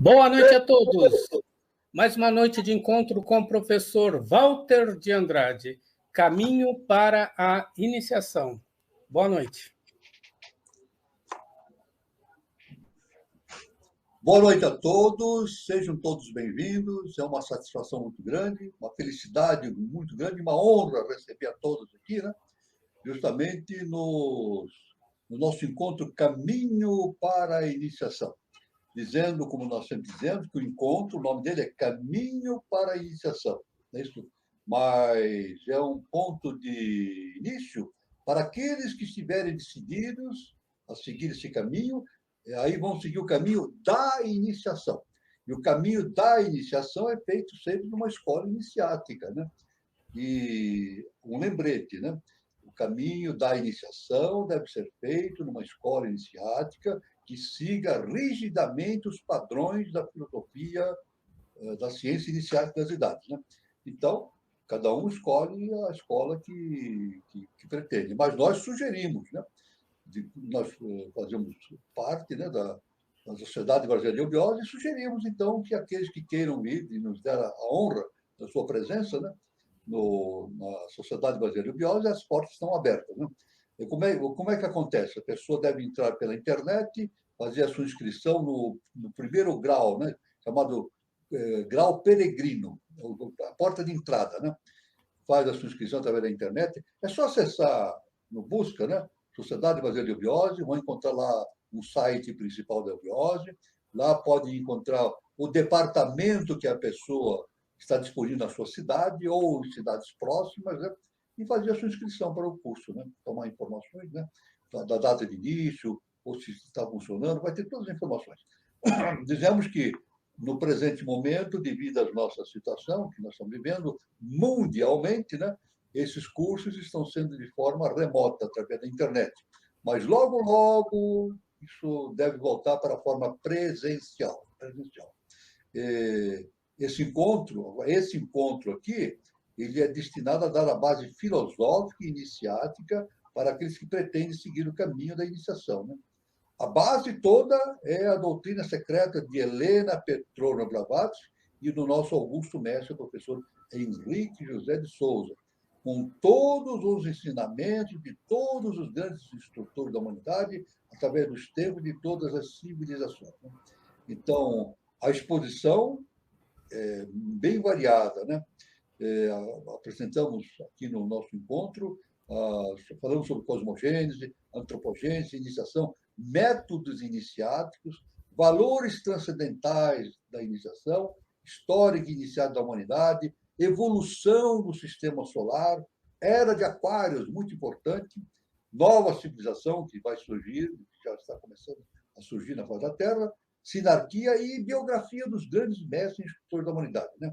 Boa noite a todos. Mais uma noite de encontro com o professor Walter de Andrade. Caminho para a iniciação. Boa noite. Boa noite a todos, sejam todos bem-vindos. É uma satisfação muito grande, uma felicidade muito grande, uma honra receber a todos aqui, né? Justamente no nosso encontro Caminho para a Iniciação. Dizendo, como nós sempre dizemos, que o encontro, o nome dele é Caminho para a Iniciação. É isso? Mas é um ponto de início para aqueles que estiverem decididos a seguir esse caminho, aí vão seguir o caminho da iniciação. E o caminho da iniciação é feito sempre numa escola iniciática, né? E um lembrete, né? O caminho da iniciação deve ser feito numa escola iniciática que siga rigidamente os padrões da filosofia da ciência iniciática das idades, né? Então, cada um escolhe a escola que pretende. Mas nós sugerimos, né? Nós fazemos parte, né, da Sociedade Brasileira de Eubiose e sugerimos, então, que aqueles que queiram ir e nos der a honra da sua presença, né, na Sociedade Brasileira de Eubiose, as portas estão abertas, né? E como é que acontece? A pessoa deve entrar pela internet, fazer a sua inscrição no primeiro grau, né, chamado grau peregrino, a porta de entrada, né? Faz a sua inscrição através da internet. É só acessar no busca, né? Sociedade Brasileira de Eubiose, vão encontrar lá o site principal da Eubiose, lá pode encontrar o departamento que a pessoa está disponível na sua cidade ou em cidades próximas, né? E fazer a sua inscrição para o curso, né? Tomar informações, né? Da data de início, ou se está funcionando, vai ter todas as informações. Dizemos que, no presente momento, devido à nossa situação que nós estamos vivendo mundialmente, né? Esses cursos estão sendo de forma remota, através da internet. Mas logo, logo, isso deve voltar para a forma presencial. Esse encontro aqui, ele é destinado a dar a base filosófica e iniciática para aqueles que pretendem seguir o caminho da iniciação, né? A base toda é a doutrina secreta de Helena Petrovna Blavatsky e do nosso augusto mestre, o professor Henrique José de Souza, com todos os ensinamentos de todos os grandes instrutores da humanidade, através dos tempos de todas as civilizações. Então, a exposição é bem variada, né? Apresentamos aqui no nosso encontro, falamos sobre cosmogênese, antropogênese, iniciação, métodos iniciáticos, valores transcendentais da iniciação, história iniciada da humanidade, evolução do sistema solar, era de Aquários, muito importante, nova civilização que vai surgir, já está começando a surgir na face da Terra, sinarquia e biografia dos grandes mestres e instrutores da humanidade, né?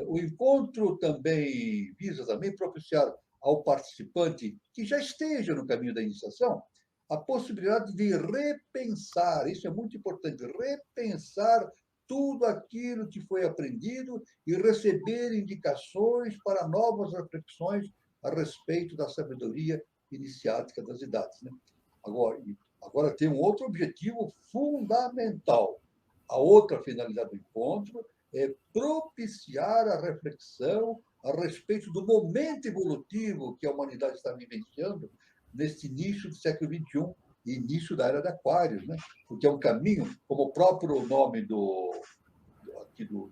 O encontro também visa também propiciar ao participante que já esteja no caminho da iniciação a possibilidade de repensar, isso é muito importante, repensar tudo aquilo que foi aprendido e receber indicações para novas reflexões a respeito da sabedoria iniciática das idades, né? Agora tem um outro objetivo fundamental. A outra finalidade do encontro é propiciar a reflexão a respeito do momento evolutivo que a humanidade está vivenciando nesse início do século XXI e início da era de Aquários, né? Porque é um caminho, como o próprio nome aqui do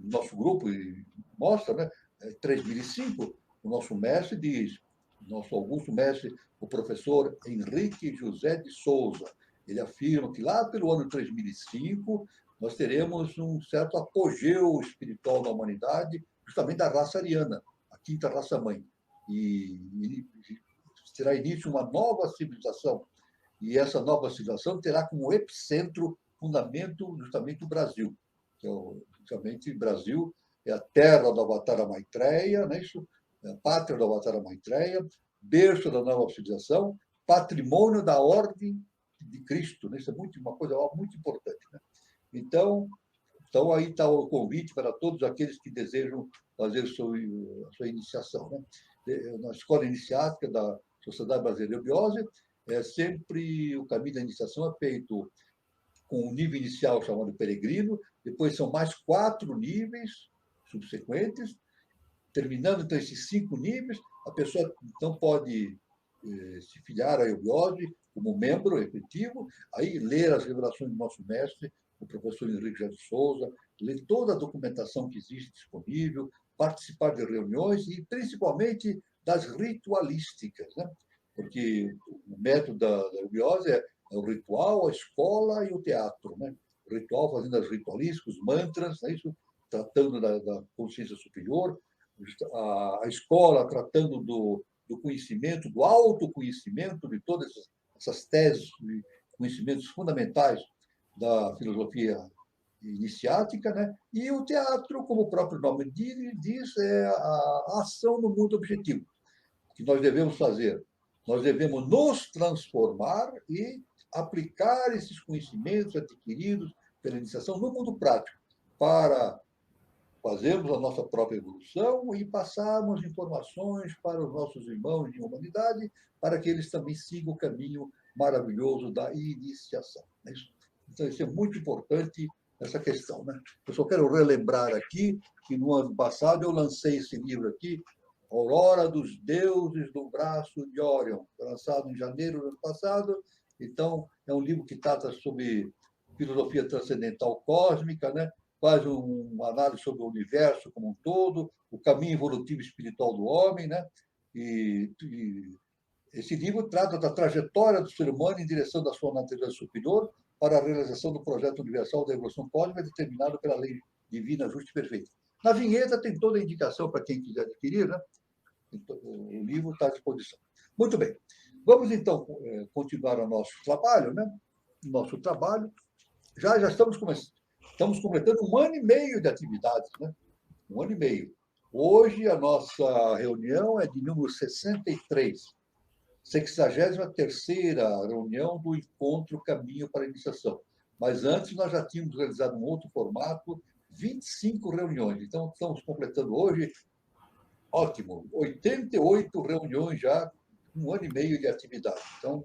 nosso grupo mostra, né? 3005, o nosso mestre diz, nosso augusto mestre, o professor Henrique José de Souza, ele afirma que lá pelo ano 3005 nós teremos um certo apogeu espiritual da humanidade, justamente da raça ariana, a quinta raça-mãe. E terá início uma nova civilização. E essa nova civilização terá como epicentro, fundamento, justamente o Brasil. Que é justamente o Brasil é a terra do Avatara Maitreya, né? Isso, é a pátria do Avatara Maitreya, berço da nova civilização, patrimônio da ordem de Cristo, né? Isso é uma coisa muito importante, né? Então aí está o convite para todos aqueles que desejam fazer a sua iniciação, né? Na escola iniciática da Sociedade Brasileira de Eubiose, sempre o caminho da iniciação é feito com o nível inicial chamado peregrino, depois são mais 4 níveis subsequentes, terminando então esses 5 níveis, a pessoa então pode se filiar à eubiose como membro efetivo, aí ler as revelações do nosso mestre, o professor Henrique José de Souza, ler toda a documentação que existe disponível, participar de reuniões e, principalmente, das ritualísticas, né? Porque o método da eubiose é o ritual, a escola e o teatro, né? O ritual fazendo as ritualísticas, os mantras, né? Isso, tratando da consciência superior, a escola tratando do conhecimento, do autoconhecimento de todas essas teses de conhecimentos fundamentais da filosofia iniciática, né? E o teatro, como o próprio nome diz, é a ação no mundo objetivo que nós devemos fazer. Nós devemos nos transformar e aplicar esses conhecimentos adquiridos pela iniciação no mundo prático, para fazermos a nossa própria evolução e passarmos informações para os nossos irmãos de humanidade, para que eles também sigam o caminho maravilhoso da iniciação. Não é isso? Então, isso é muito importante, essa questão. Né? Eu só quero relembrar aqui que no ano passado eu lancei esse livro aqui, Aurora dos Deuses do Braço de Órion, lançado em janeiro do ano passado. Então, é um livro que trata sobre filosofia transcendental cósmica, né? Faz uma análise sobre o universo como um todo, o caminho evolutivo espiritual do homem, né? E esse livro trata da trajetória do ser humano em direção da sua natureza superior para a realização do projeto universal da evolução cósmica determinado pela lei divina, justa e perfeita. Na vinheta tem toda a indicação para quem quiser adquirir, né? O livro está à disposição. Muito bem. Vamos, então, continuar o nosso trabalho, né? Nosso trabalho. Já estamos completando 1 ano e meio de atividades, né? 1 ano e meio. Hoje, a nossa reunião é de número 63, 63ª reunião do Encontro Caminho para a Iniciação. Mas antes, nós já tínhamos realizado um outro formato, 25 reuniões. Então, estamos completando hoje, ótimo, 88 reuniões já, 1 ano e meio de atividade. Então,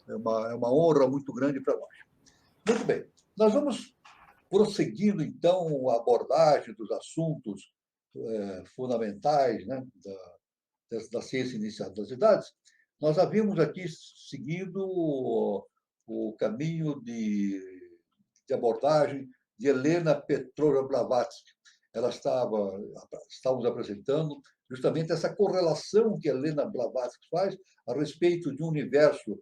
é uma honra muito grande para nós. Muito bem. Nós vamos prosseguindo, então, a abordagem dos assuntos fundamentais, né, da ciência inicial das idades. Nós havíamos aqui seguido o caminho de abordagem de Helena Petrovna Blavatsky. Estávamos apresentando justamente essa correlação que Helena Blavatsky faz a respeito de um universo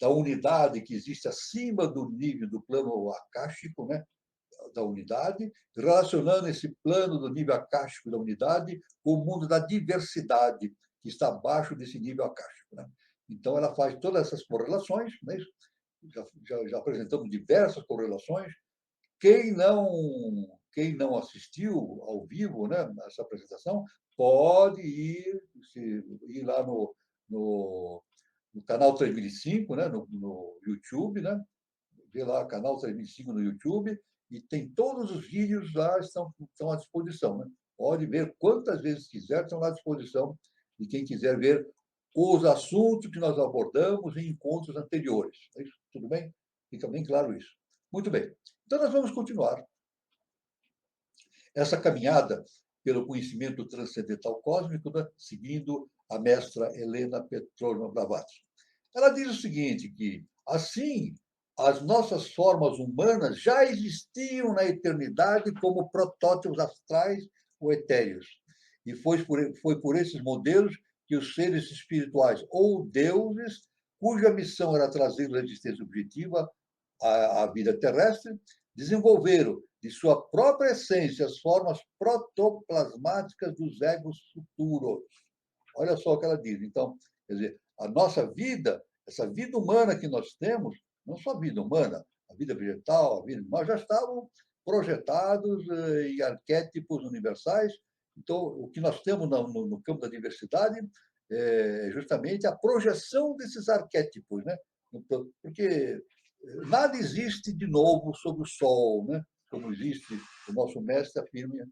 da unidade que existe acima do nível do plano akáshico, né, da unidade, relacionando esse plano do nível akáshico da unidade com o mundo da diversidade, que está abaixo desse nível akáshico. Né? Então, ela faz todas essas correlações, né? Já apresentamos diversas correlações. Quem não assistiu ao vivo, né, nessa apresentação, pode ir lá no canal 3005, né, no YouTube, né? Vê lá o canal 3005 no YouTube, e tem todos os vídeos lá, estão à disposição. Né? Pode ver quantas vezes quiser, estão à disposição de quem quiser ver os assuntos que nós abordamos em encontros anteriores. É isso? Tudo bem? Fica bem claro isso. Muito bem. Então, nós vamos continuar essa caminhada pelo conhecimento transcendental cósmico, né? Seguindo a mestra Helena Petrovna Blavatsky. Ela diz o seguinte, que, assim, as nossas formas humanas já existiam na eternidade como protótipos astrais ou etéreos. E foi por esses modelos que os seres espirituais ou deuses, cuja missão era trazer a existência objetiva à vida terrestre, desenvolveram de sua própria essência as formas protoplasmáticas dos egos futuros. Olha só o que ela diz. Então, quer dizer, a nossa vida, essa vida humana que nós temos, não só a vida humana, a vida vegetal, a vida animal, já estavam projetados em arquétipos universais. Então, o que nós temos no campo da diversidade é justamente a projeção desses arquétipos, né? Porque nada existe de novo sob o sol, né? Como existe, o nosso mestre afirma,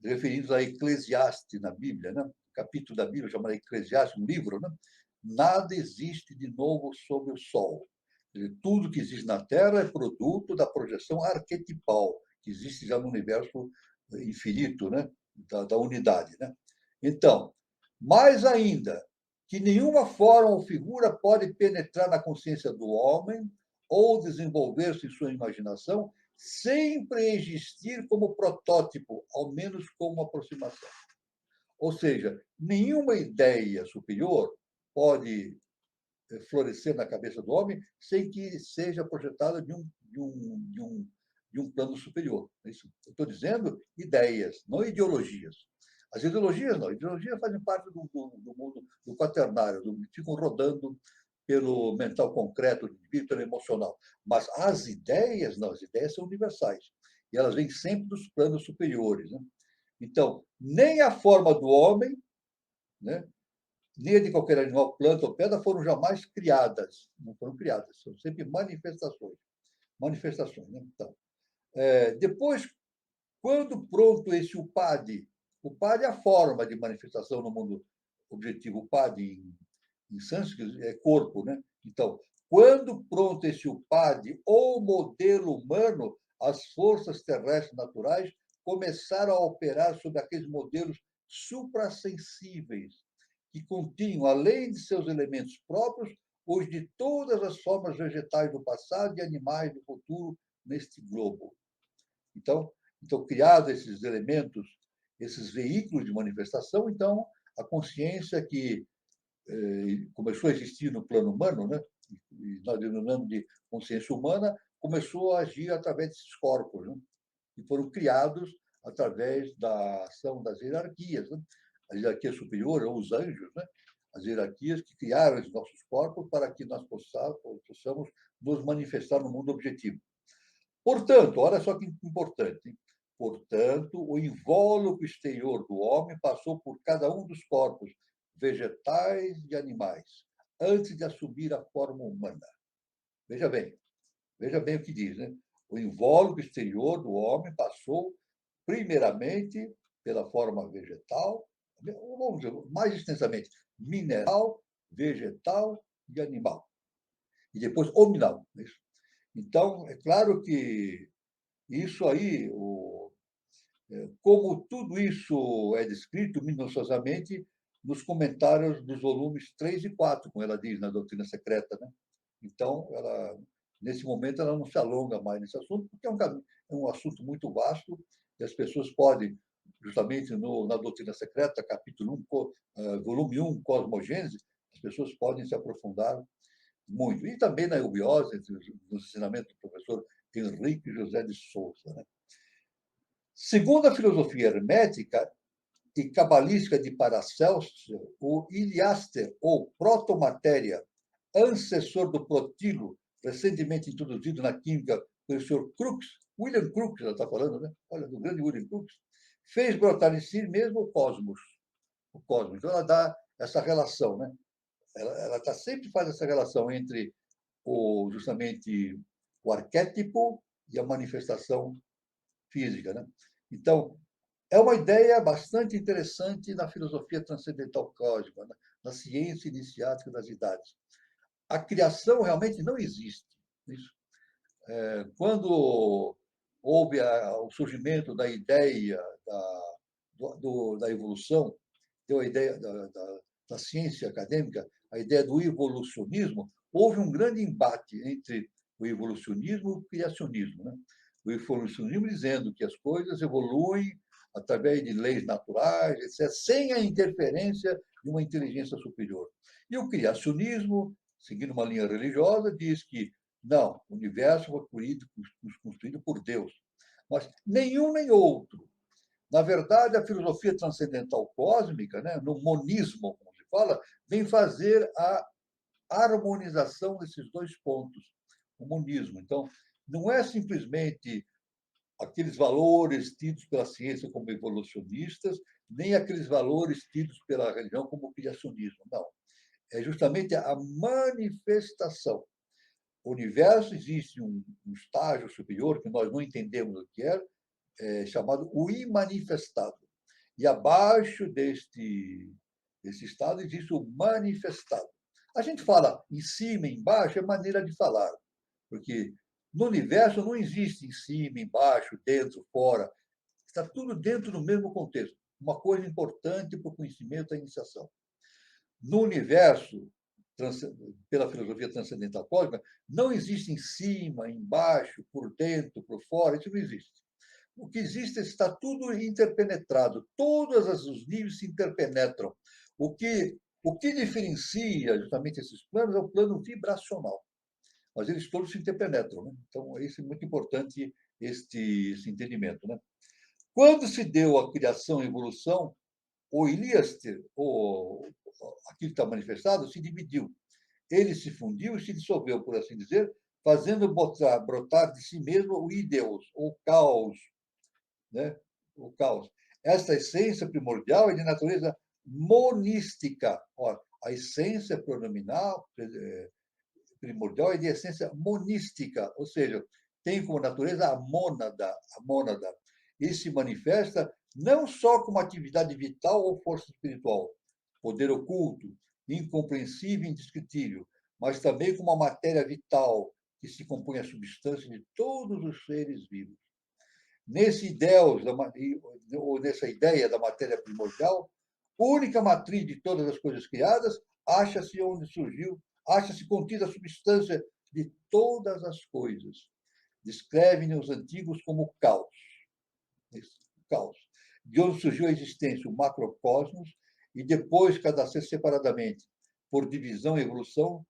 referindo a Eclesiastes na Bíblia, né? Capítulo da Bíblia chamado Eclesiastes, um livro, né? Nada existe de novo sob o sol. Tudo que existe na Terra é produto da projeção arquetipal, que existe já no universo infinito, né? Da unidade. Né? Então, mais ainda, que nenhuma forma ou figura pode penetrar na consciência do homem ou desenvolver-se em sua imaginação sem preexistir como protótipo, ao menos como aproximação. Ou seja, nenhuma ideia superior pode florescer na cabeça do homem sem que seja projetada de um plano superior. Isso. Eu estou dizendo ideias, não ideologias. As ideologias não. Ideologias fazem parte do mundo do quaternário, ficam rodando pelo mental concreto, pelo emocional. Mas as ideias, não, as ideias são universais. E elas vêm sempre dos planos superiores. Né? Então, nem a forma do homem, né, nem de qualquer animal, planta ou pedra foram jamais criadas. Não foram criadas, são sempre manifestações. Manifestações. Né? Então, depois, quando pronto esse upadi é a forma de manifestação no mundo objetivo. Upadi em sânscrito é corpo. Né? Então, quando pronto esse upadi ou modelo humano, as forças terrestres naturais começaram a operar sobre aqueles modelos suprassensíveis, que continham, além de seus elementos próprios, os de todas as formas vegetais do passado e animais do futuro neste globo. Então, criados esses elementos, esses veículos de manifestação, então, a consciência que começou a existir no plano humano, né? E nós denominamos de consciência humana, começou a agir através desses corpos, né? Que foram criados através da ação das hierarquias, né? A hierarquia superior, ou os anjos, né? As hierarquias que criaram os nossos corpos para que nós possamos nos manifestar no mundo objetivo. Portanto, olha só que importante, hein? Portanto, o invólucro exterior do homem passou por cada um dos corpos, vegetais e animais, antes de assumir a forma humana. Veja bem o que diz, né? O invólucro exterior do homem passou, primeiramente, pela forma vegetal, vamos dizer, mais extensamente, mineral, vegetal e animal. E depois hominal. Então, é claro que isso aí, como tudo isso é descrito minuciosamente nos comentários dos volumes 3 e 4, como ela diz na Doutrina Secreta. Né? Então, nesse momento, ela não se alonga mais nesse assunto, porque é um assunto muito vasto e as pessoas podem, justamente na Doutrina Secreta, capítulo 1, volume 1, Cosmogênese, as pessoas podem se aprofundar muito. E também na eubiose, nos ensinamentos do professor Henrique José de Souza. Né? Segundo a filosofia hermética e cabalística de Paracelso, o Iliaster, ou protomatéria, antecessor do protilo, recentemente introduzido na química pelo Sr. Crookes, William Crookes, ela está falando, né? Olha, do grande William Crookes, fez brotar em si mesmo o cosmos. O cosmos. Então, ela dá essa relação, né? Ela sempre faz essa relação entre justamente o arquétipo e a manifestação física. Né? Então, é uma ideia bastante interessante na filosofia transcendental cósmica, na ciência iniciática das idades. A criação realmente não existe. Isso. Quando houve o surgimento da ideia da evolução, deu a ideia da ciência acadêmica, a ideia do evolucionismo, houve um grande embate entre o evolucionismo e o criacionismo. Né? O evolucionismo dizendo que as coisas evoluem através de leis naturais, etc., sem a interferência de uma inteligência superior. E o criacionismo, seguindo uma linha religiosa, diz que não, o universo foi construído por Deus. Mas nenhum nem outro. Na verdade, a filosofia transcendental cósmica, né, no monismo, como se fala, vem fazer a harmonização desses dois pontos, o monismo. Então, não é simplesmente aqueles valores tidos pela ciência como evolucionistas, nem aqueles valores tidos pela religião como criacionismo. Não. É justamente a manifestação. O universo existe um estágio superior que nós não entendemos o que é chamado o imanifestado. E abaixo desse estado existe o manifestado. A gente fala em cima, embaixo, é maneira de falar. Porque no universo não existe em cima, embaixo, dentro, fora. Está tudo dentro do mesmo contexto. Uma coisa importante para o conhecimento da iniciação. No universo, pela filosofia transcendental cósmica, não existe em cima, embaixo, por dentro, por fora, isso não existe. O que existe está tudo interpenetrado, todos os níveis se interpenetram. O que diferencia justamente esses planos é o plano vibracional, mas eles todos se interpenetram. Né? Então, isso é muito importante, esse entendimento. Né? Quando se deu a criação e evolução, o Iliaster, aquilo que está manifestado, se dividiu. Ele se fundiu e se dissolveu, por assim dizer, fazendo brotar de si mesmo o Ideus, o caos. Né? O caos. Esta essência primordial é de natureza monística. Ora, a essência pronominal primordial é de essência monística, ou seja, tem como natureza a mônada, a mônada. E se manifesta não só como atividade vital ou força espiritual, poder oculto, incompreensível e indescritível, mas também como uma matéria vital que se compõe a substância de todos os seres vivos. Nessa ideia da matéria primordial, única matriz de todas as coisas criadas, acha-se onde surgiu, acha-se contida a substância de todas as coisas. Descrevem os antigos como caos. Caos. De onde surgiu a existência, o macrocosmos, e depois cada ser separadamente, por divisão e evolução,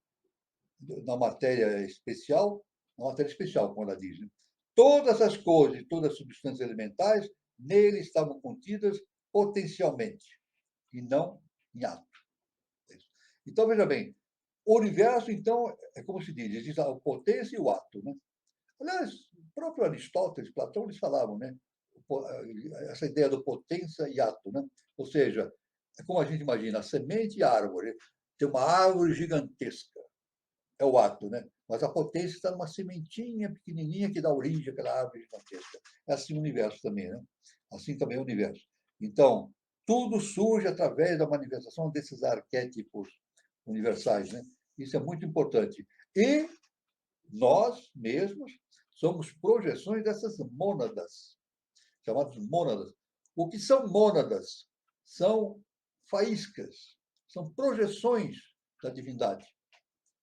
na matéria especial, como ela diz. Né? Todas as coisas, todas as substâncias elementares, nele estavam contidas potencialmente, e não em ato. Então, veja bem, o universo, então, é como se diz, existe a potência e o ato. Né? Aliás, o próprio Aristóteles, Platão, eles falavam, né? Essa ideia do potência e ato. Né? Ou seja, é como a gente imagina, a semente e a árvore. Tem uma árvore gigantesca, é o ato, né? Mas a potência está numa sementinha pequenininha que dá origem àquela árvore gigantesca. É assim o universo também, né? Assim também é o universo. Então, tudo surge através da manifestação desses arquétipos universais, né? Isso é muito importante. E nós mesmos somos projeções dessas mônadas, chamadas mônadas. O que são mônadas? São faíscas, são projeções da divindade.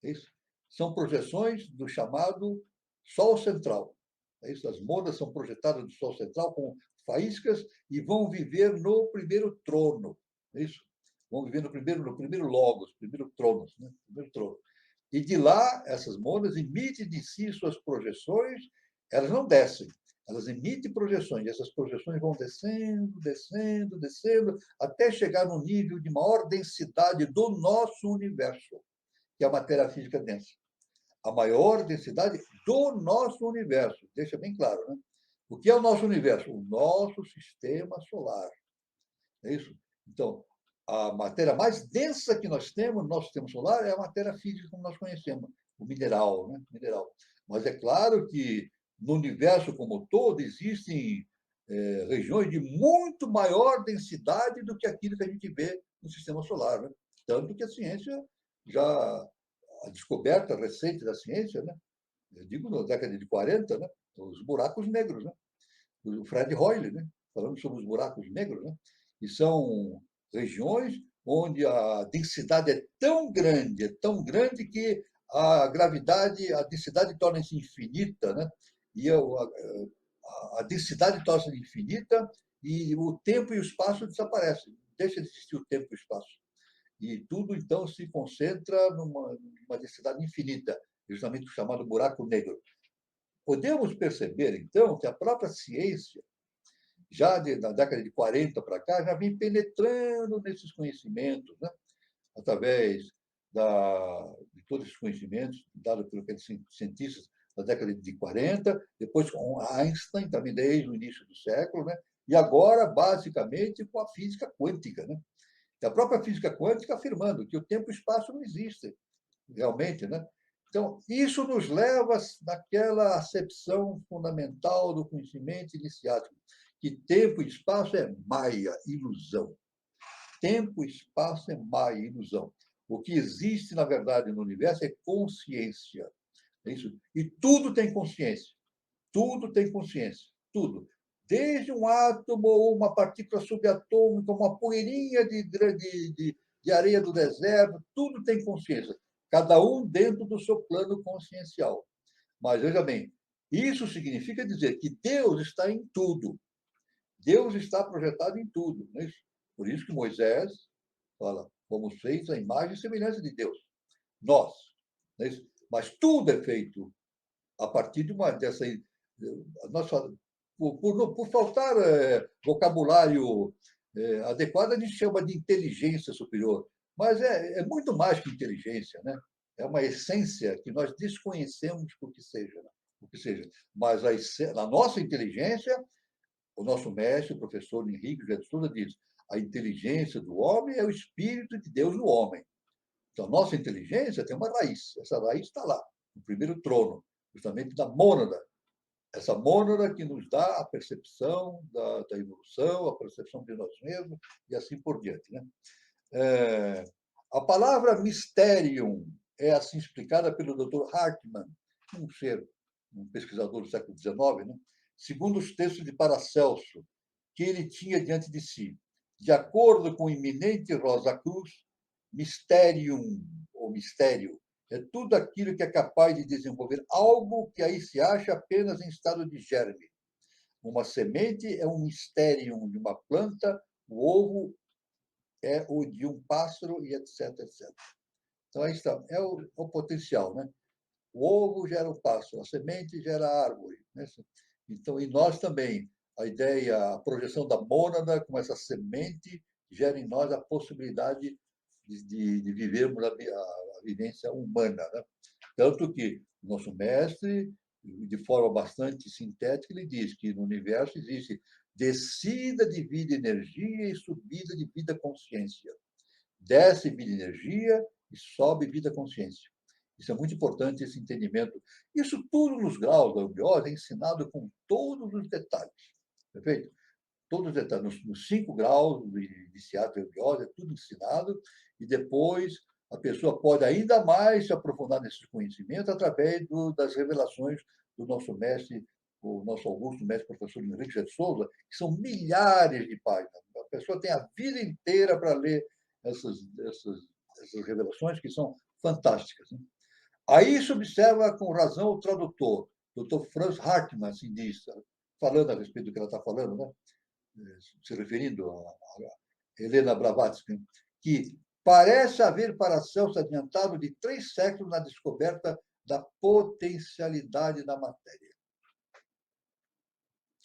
É isso? São projeções do chamado Sol Central. É isso? As mônadas são projetadas do Sol Central com faíscas e vão viver no primeiro trono. É isso? Vão viver no primeiro logos, primeiro tronos, né? Primeiro trono. E de lá, essas mônadas emitem de si suas projeções, elas não descem, elas emitem projeções, e essas projeções vão descendo, descendo, descendo, até chegar no nível de maior densidade do nosso universo, que é a matéria física densa. A maior densidade do nosso universo, deixa bem claro, né? O que é o nosso universo? O nosso sistema solar. É isso? Então, a matéria mais densa que nós temos no nosso sistema solar é a matéria física como nós conhecemos, o mineral, né? Mineral. Mas é claro que no universo como um todo existem regiões de muito maior densidade do que aquilo que a gente vê no sistema solar, né? Tanto que a ciência já a descoberta recente da ciência, né? Eu digo na década de 40, né? Os buracos negros, né? O Fred Hoyle, né? Falando sobre os buracos negros, né? E são regiões onde a densidade é tão grande que a gravidade, a densidade torna-se infinita, né? E a densidade torna-se infinita e o tempo e o espaço desaparecem. Deixa de existir o tempo e o espaço. E tudo, então, se concentra numa densidade infinita, justamente o chamado buraco negro. Podemos perceber, então, que a própria ciência, já da década de 40 para cá, já vem penetrando nesses conhecimentos, né? Através de todos esses conhecimentos dados por aqueles cientistas da década de 40, depois com Einstein, também desde o início do século, né? E agora, basicamente, com a física quântica, né? A própria física quântica afirmando que o tempo e o espaço não existem, realmente, né? Então, isso nos leva naquela acepção fundamental do conhecimento iniciático, que tempo e espaço é maia, ilusão. Tempo e espaço é maia, ilusão. O que existe, na verdade, no universo é consciência. É isso. E tudo tem consciência. Tudo tem consciência. Tudo. Desde um átomo ou uma partícula subatômica, uma poeirinha de areia do deserto, tudo tem consciência. Cada um dentro do seu plano consciencial. Mas, veja bem, isso significa dizer que Deus está em tudo. Deus está projetado em tudo. Não é isso? Por isso que Moisés fala, fomos feitos à imagem e semelhança de Deus. Nós. Não é isso? Mas tudo é feito a partir de uma dessa. Nós, por faltar vocabulário adequado, a gente chama de inteligência superior. Mas é muito mais que inteligência, né? É uma essência que nós desconhecemos por que seja. Né? Por que seja. Mas a nossa inteligência, o nosso mestre, o professor Henrique José de Souza, diz: a inteligência do homem é o espírito de Deus no homem. Então, a nossa inteligência tem uma raiz. Essa raiz está lá, no primeiro trono, justamente da mônada. Essa mônada que nos dá a percepção da evolução, a percepção de nós mesmos e assim por diante. Né? A palavra mysterium é assim explicada pelo Dr. Hartmann, um pesquisador do século XIX, né? Segundo os textos de Paracelso, que ele tinha diante de si. De acordo com o iminente Rosa Cruz, mysterium, ou mistério, é tudo aquilo que é capaz de desenvolver algo que aí se acha apenas em estado de germe. Uma semente é um mistério de uma planta, o ovo é o de um pássaro, e etc, etc. Então, aí está, é o potencial. Né? O ovo gera o pássaro, a semente gera a árvore. Né? Então, e nós também, a ideia, a projeção da mônada com essa semente gera em nós a possibilidade de vivermos a vivência humana. Né? Tanto que o nosso mestre, de forma bastante sintética, ele diz que no universo existe descida de vida e energia e subida de vida consciência. Desce vida e energia e sobe vida consciência. Isso é muito importante, esse entendimento. Isso tudo nos graus da eubiose é ensinado com todos os detalhes. Perfeito? Todos os detalhes. Nos 5 graus de iniciado da eubiose, é tudo ensinado. E depois a pessoa pode ainda mais se aprofundar nesse conhecimento através das revelações do nosso mestre, o nosso augusto mestre professor Henrique de Souza, que são milhares de páginas. A pessoa tem a vida inteira para ler essas revelações, que são fantásticas. Né? Aí se observa com razão o tradutor, Dr. Franz Hartmann, assim diz, falando a respeito do que ela está falando, né? Se referindo a Helena Blavatsky, que parece haver Paracelso adiantado de 3 séculos na descoberta da potencialidade da matéria.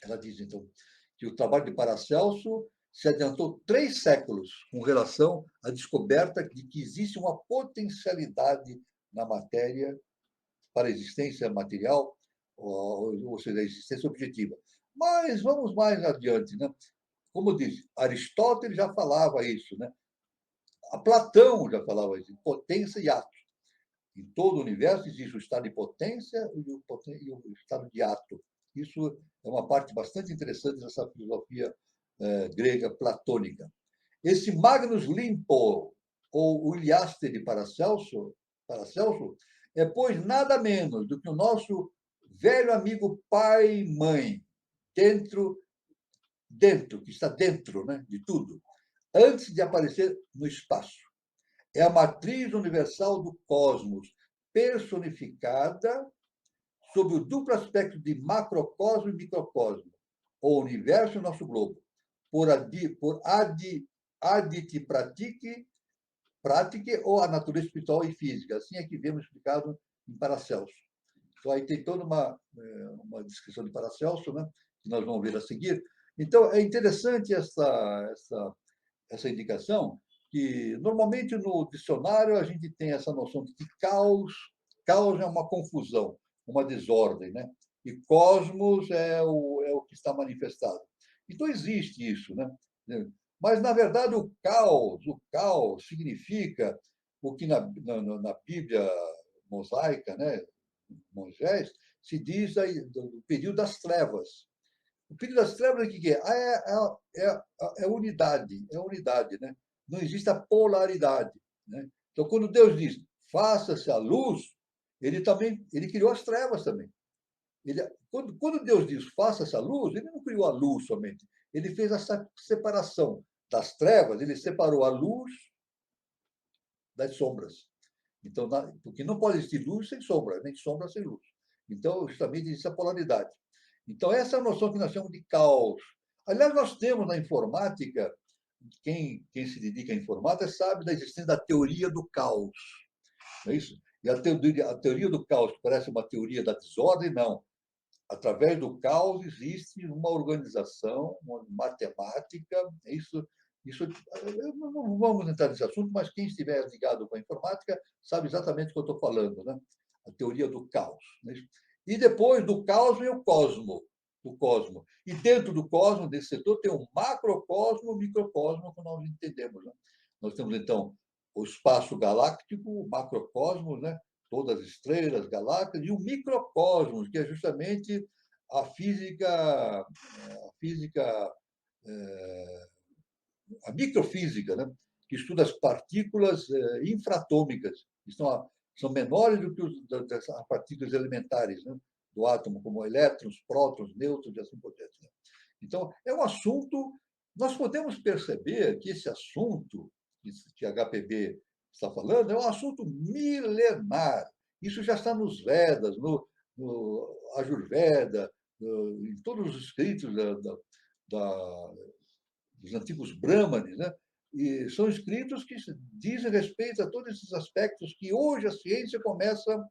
Ela diz, então, que o trabalho de Paracelso se adiantou 3 séculos com relação à descoberta de que existe uma potencialidade na matéria para a existência material, ou seja, a existência objetiva. Mas vamos mais adiante. Né? Como disse, Aristóteles já falava isso. Né? A Platão já falava isso, potência e ato. Em todo o universo existe o estado de potência e o estado de ato. Isso é uma parte bastante interessante dessa filosofia grega platônica. Esse Magnus Limpo, ou o Iliaste de Paracelso, é, pois, nada menos do que o nosso velho amigo pai e mãe, que está dentro, né, de tudo, antes de aparecer no espaço. É a matriz universal do cosmos, personificada sob o duplo aspecto de macrocosmo e microcosmo, o universo e o nosso globo, por aditi pratique ou a natureza espiritual e física. Assim é que vemos explicado em Paracelso. Então, aí tem toda uma descrição de Paracelso, né, que nós vamos ver a seguir. Então, é interessante essa indicação, que normalmente no dicionário a gente tem essa noção de que caos é uma confusão, uma desordem, né? E cosmos é o que está manifestado. Então existe isso, né? Mas na verdade o caos significa o que na Bíblia mosaica, né? Moisés, se diz aí, do período das trevas. O período das trevas, o que é? É unidade, né? Não existe a polaridade. Né? Então, quando Deus diz, faça-se a luz, ele criou as trevas também. Quando Deus diz faça essa luz, ele não criou a luz somente. Ele fez essa separação das trevas, ele separou a luz das sombras. Então, porque não pode existir luz sem sombra, nem sombra sem luz. Então, justamente existe a polaridade. Então, essa é a noção que nós chamamos de caos. Aliás, nós temos na informática, quem se dedica à informática sabe da existência da teoria do caos. Não é isso? E a teoria do caos, que parece uma teoria da desordem, não. Através do caos existe uma organização, uma matemática, isso não vamos entrar nesse assunto, mas quem estiver ligado com a informática sabe exatamente o que eu estou falando, né? A teoria do caos. Né? E depois do caos vem o cosmo. E dentro do cosmo, desse setor, tem um macrocosmo e um microcosmo, que nós entendemos. Né? Nós temos, então, o espaço galáctico, o macrocosmo, né? Todas as estrelas, galáxias, e o microcosmos, que é justamente a física a microfísica, né? Que estuda as partículas infratômicas, que são menores do que as partículas elementares, né? Do átomo, como elétrons, prótons, nêutrons e assim por diante. Né? Então, é um assunto. Nós podemos perceber que esse assunto que a HPB está falando é um assunto milenar. Isso já está nos Vedas, no Ajurveda, em todos os escritos dos antigos Brahmanes, né? E são escritos que dizem respeito a todos esses aspectos que hoje a ciência começa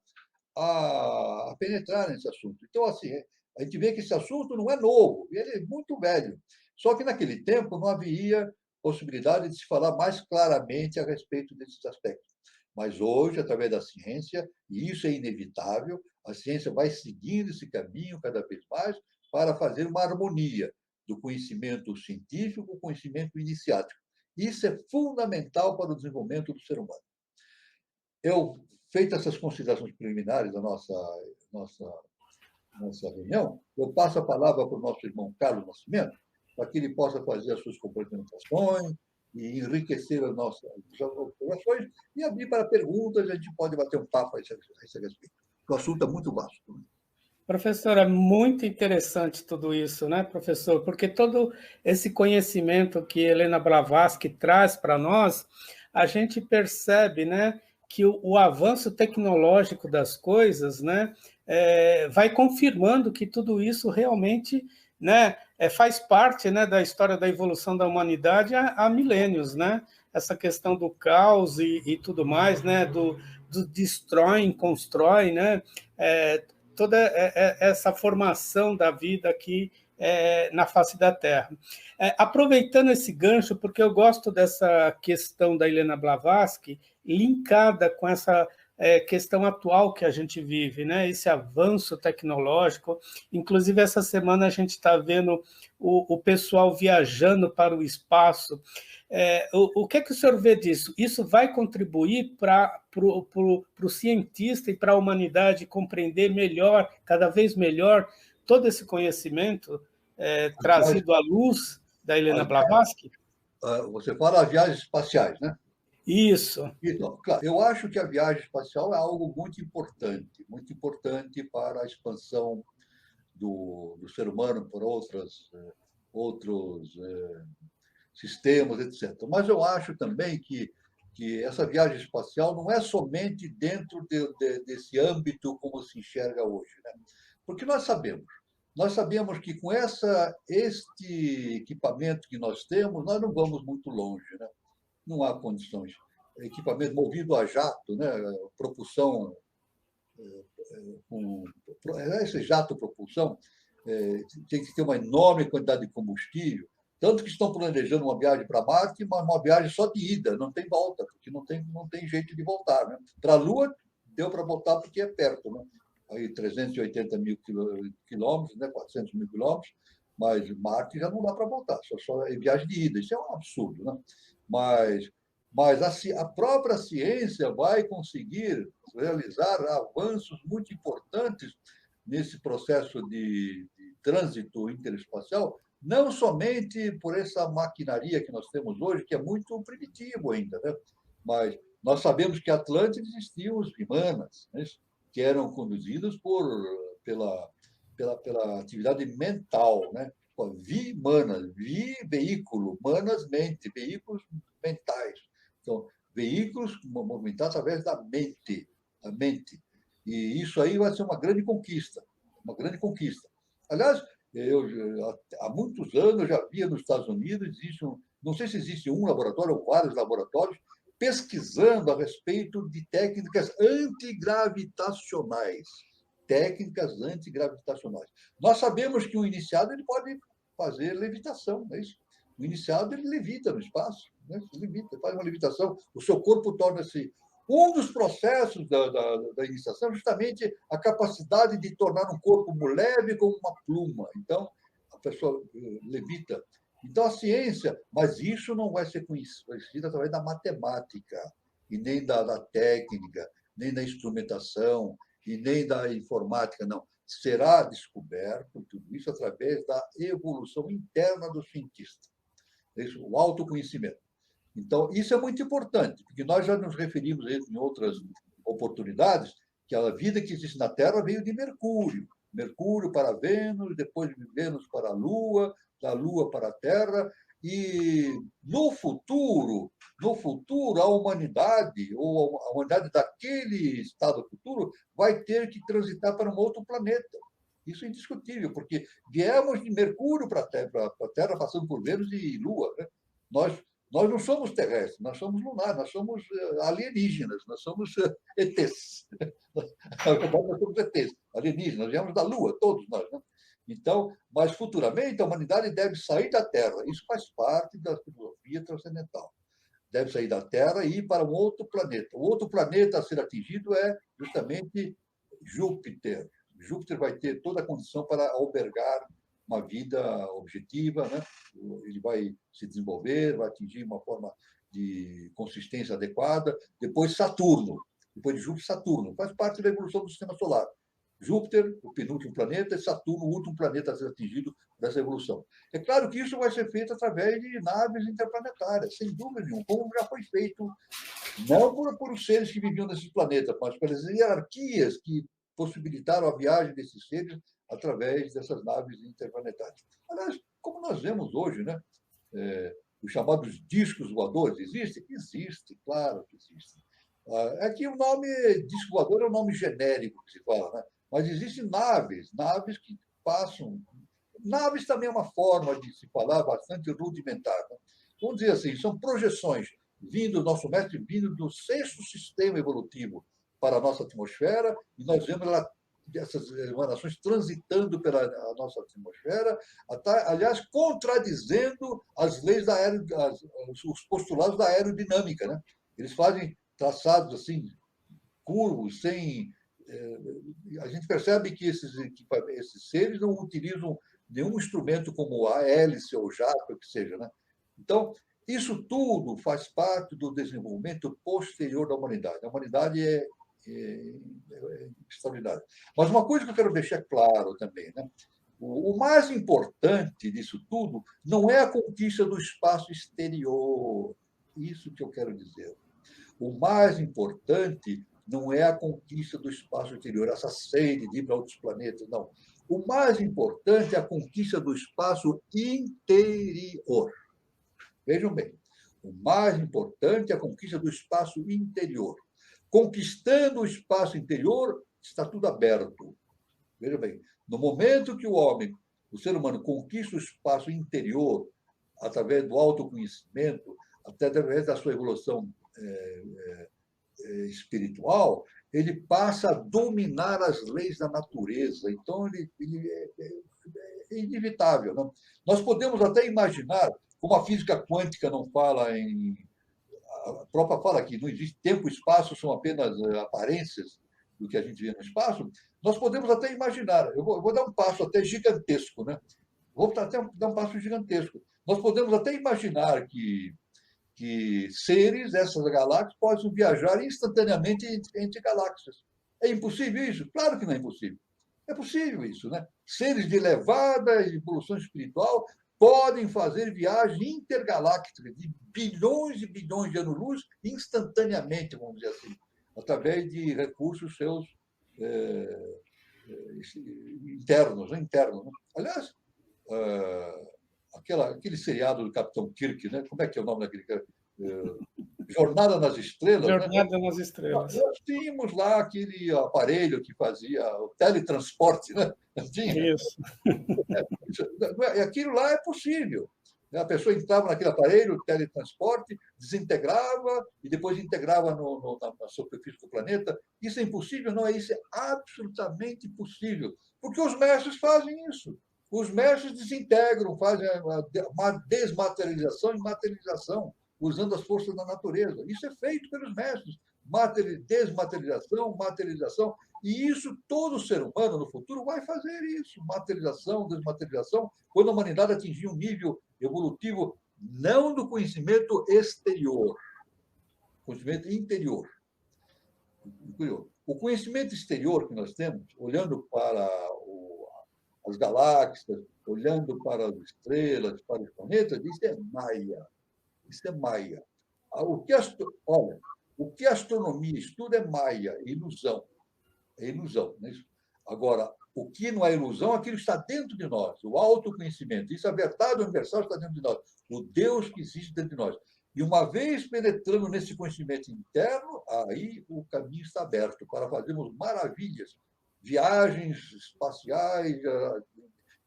a penetrar nesse assunto. Então, assim, a gente vê que esse assunto não é novo, ele é muito velho. Só que naquele tempo não havia possibilidade de se falar mais claramente a respeito desses aspectos. Mas hoje, através da ciência, e isso é inevitável, a ciência vai seguindo esse caminho cada vez mais para fazer uma harmonia do conhecimento científico com o conhecimento iniciático. Isso é fundamental para o desenvolvimento do ser humano. Feitas essas considerações preliminares da nossa reunião, eu passo a palavra para o nosso irmão Carlos Nascimento, para que ele possa fazer as suas complementações e enriquecer as nossas observações e abrir para perguntas, a gente pode bater um papo a esse respeito. O assunto é muito vasto. Professor, é muito interessante tudo isso, né, professor? Porque todo esse conhecimento que Helena Blavatsky traz para nós, a gente percebe, né, que o avanço tecnológico das coisas, né, vai confirmando que tudo isso realmente, né, faz parte, né, da história da evolução da humanidade há milênios, né? Essa questão do caos e tudo mais, né, do destrói, constrói, né? Toda essa formação da vida aqui na face da Terra. Aproveitando esse gancho, porque eu gosto dessa questão da Helena Blavatsky, linkada com essa questão atual que a gente vive, né? Esse avanço tecnológico. Inclusive, essa semana a gente está vendo o pessoal viajando para o espaço. O que é que o senhor vê disso? Isso vai contribuir para o cientista e para a humanidade compreender melhor, cada vez melhor, todo esse conhecimento trazido à luz da Helena Blavatsky? Você fala as viagens espaciais, né? Isso. Então, claro, eu acho que a viagem espacial é algo muito importante para a expansão do ser humano por outros sistemas, etc. Mas eu acho também que essa viagem espacial não é somente dentro desse âmbito como se enxerga hoje. Né? Porque nós sabemos que com este equipamento que nós temos, nós não vamos muito longe. Né? Não há condições. Equipamento movido a jato, né? Propulsão, esse jato propulsão, tem que ter uma enorme quantidade de combustível, tanto que estão planejando uma viagem para Marte, mas uma viagem só de ida, não tem volta, porque não tem jeito de voltar. Né? Para a Lua, deu para voltar porque é perto, né? Aí 380 mil quilômetros, né? 400 mil quilômetros, mas Marte já não dá para voltar, só é viagem de ida. Isso é um absurdo. Né? Mas a própria ciência vai conseguir realizar avanços muito importantes nesse processo de trânsito interespacial, não somente por essa maquinaria que nós temos hoje, que é muito primitivo ainda, né? Mas nós sabemos que Atlântida existiam os Vimanas, né? que eram conduzidas pela atividade mental, né? Manas, veículo, manas, mente, veículos mentais. Então, veículos movimentados através da mente, a mente. E isso aí vai ser uma grande conquista, uma grande conquista. Aliás, há muitos anos eu já via nos Estados Unidos, não sei se existe um laboratório ou vários laboratórios, pesquisando a respeito de técnicas antigravitacionais. Técnicas antigravitacionais. Nós sabemos que o iniciado ele pode fazer levitação, não é isso? O iniciado ele levita no espaço, né? Levita, faz uma levitação, o seu corpo torna-se. Um dos processos da iniciação é justamente a capacidade de tornar um corpo leve como uma pluma. Então, a pessoa levita. Então, a ciência, mas isso não vai ser conhecido através da matemática, e nem da técnica, nem da instrumentação, e nem da informática, não. Será descoberto tudo isso através da evolução interna do cientista. Isso, o autoconhecimento. Então, isso é muito importante, porque nós já nos referimos em outras oportunidades que a vida que existe na Terra veio de Mercúrio. Mercúrio para Vênus, depois de Vênus para a Lua, da Lua para a Terra, e no futuro, a humanidade, ou a humanidade daquele estado futuro, vai ter que transitar para um outro planeta. Isso é indiscutível, porque viemos de Mercúrio para a Terra, passando por Vênus e Lua. Né? Nós não somos terrestres, nós somos lunares, nós somos alienígenas, nós somos ETs. Nós somos ETs, alienígenas, nós viemos da Lua, todos nós. Né? Então, mas futuramente a humanidade deve sair da Terra. Isso faz parte da filosofia transcendental. Deve sair da Terra e ir para um outro planeta. O outro planeta a ser atingido é justamente Júpiter. Júpiter vai ter toda a condição para albergar uma vida objetiva, né? Ele vai se desenvolver, vai atingir uma forma de consistência adequada. Depois Saturno, depois de Júpiter, Saturno. Faz parte da evolução do sistema solar. Júpiter, o penúltimo planeta, e Saturno, o último planeta a ser atingido dessa evolução. É claro que isso vai ser feito através de naves interplanetárias, sem dúvida nenhuma, como já foi feito, não por os seres que viviam nesses planetas, mas pelas hierarquias que possibilitaram a viagem desses seres através dessas naves interplanetárias. Aliás, como nós vemos hoje, né? Os chamados discos voadores, existem? Existe, claro que existe. Aqui o nome disco voador é um nome genérico que se fala, né? Mas existem naves que passam. Naves também é uma forma de se falar bastante rudimentar. Né? Vamos dizer assim, são projeções vindo do nosso mestre, vindo do sexto sistema evolutivo para a nossa atmosfera, e nós vemos essas emanações transitando pela nossa atmosfera, aliás, contradizendo as leis os postulados da aerodinâmica. Né? Eles fazem traçados assim, curvos, sem. A gente percebe que esses seres não utilizam nenhum instrumento como a hélice ou jato, o que seja. Né? Então, isso tudo faz parte do desenvolvimento posterior da humanidade. A humanidade é extraordinária. Mas uma coisa que eu quero deixar claro também, né? O mais importante disso tudo não é a conquista do espaço exterior. Isso que eu quero dizer. O mais importante não é a conquista do espaço exterior, essa sede de ir para outros planetas, não. O mais importante é a conquista do espaço interior. Vejam bem, o mais importante é a conquista do espaço interior. Conquistando o espaço interior, está tudo aberto. Veja bem, no momento que o ser humano, conquista o espaço interior, através do autoconhecimento, até através da sua evolução espiritual, ele passa a dominar as leis da natureza. Então, ele é inevitável. Não? Nós podemos até imaginar, como a física quântica não fala a própria fala aqui, não existe tempo e espaço, são apenas aparências do que a gente vê no espaço, nós podemos até imaginar, eu vou dar um passo até gigantesco, né? Vou até dar um passo gigantesco. Nós podemos até imaginar que seres dessas galáxias possam viajar instantaneamente entre galáxias. É impossível isso? Claro que não é impossível. É possível isso, né? Seres de elevada evolução espiritual podem fazer viagens intergalácticas de bilhões e bilhões de anos-luz instantaneamente, vamos dizer assim, através de recursos seus internos, né? Internos, né? Aliás, aquele seriado do Capitão Kirk, né? Como é que é o nome daquele cara? Jornada nas Estrelas, né? Jornada nas Estrelas. Nós tínhamos lá aquele aparelho que fazia o teletransporte, né? Isso. Aquilo lá é possível. A pessoa entrava naquele aparelho, teletransporte, desintegrava e depois integrava na superfície do planeta. Isso é impossível? Não, isso é absolutamente possível. Porque os mestres fazem isso. Os mestres desintegram, fazem uma desmaterialização e materialização, usando as forças da natureza. Isso é feito pelos mestres. Desmaterialização, materialização. E isso, todo ser humano no futuro vai fazer isso. Materialização, desmaterialização, quando a humanidade atingir um nível evolutivo não do conhecimento exterior, conhecimento interior. O conhecimento exterior que nós temos, olhando para as galáxias, olhando para as estrelas, para os planetas, isso é maia. Isso é maia. Olha, o que a astronomia estuda é maia, é ilusão. É ilusão. Não é isso? Agora, o que não é ilusão, aquilo está dentro de nós, o autoconhecimento. Isso, a verdade universal está dentro de nós, o Deus que existe dentro de nós. E uma vez penetrando nesse conhecimento interno, aí o caminho está aberto para fazermos maravilhas, viagens espaciais,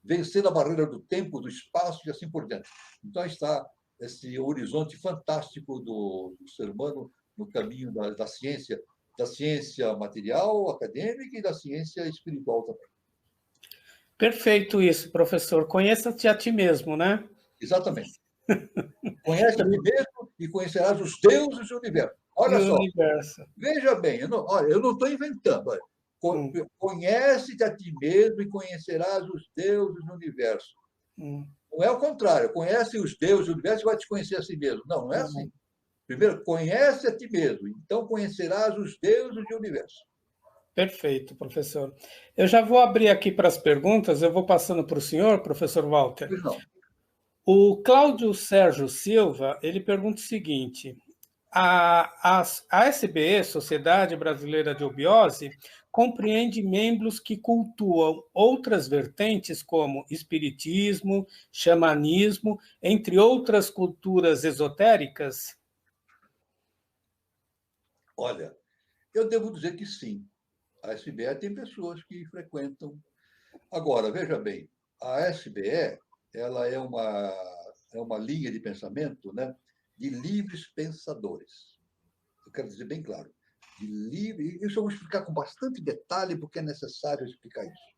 vencendo a barreira do tempo, do espaço e assim por diante. Então, está esse horizonte fantástico do ser humano no caminho da ciência material, acadêmica e da ciência espiritual também. Perfeito isso, professor. Conheça-te a ti mesmo, né? Exatamente. Conhece a ti mesmo e conhecerás os deuses do universo. Olha só, veja bem, eu não estou inventando. Olha. Conhece-te a ti mesmo e conhecerás os deuses do universo. Não é o contrário. Conhece os deuses do universo e vai te conhecer a si mesmo. Não, não é assim. Primeiro, conhece a ti mesmo, então conhecerás os deuses do universo. Perfeito, professor. Eu já vou abrir aqui para as perguntas, eu vou passando para o senhor, professor Walter. Pois não. O Cláudio Sérgio Silva, ele pergunta o seguinte: a SBE, Sociedade Brasileira de Obiose, compreende membros que cultuam outras vertentes como espiritismo, xamanismo, entre outras culturas esotéricas? Olha, eu devo dizer que sim. A SBE tem pessoas que frequentam. Agora, veja bem, a SBE ela é uma linha de pensamento, né, de livres pensadores. Eu quero dizer bem claro. Isso eu vou explicar com bastante detalhe, porque é necessário explicar isso.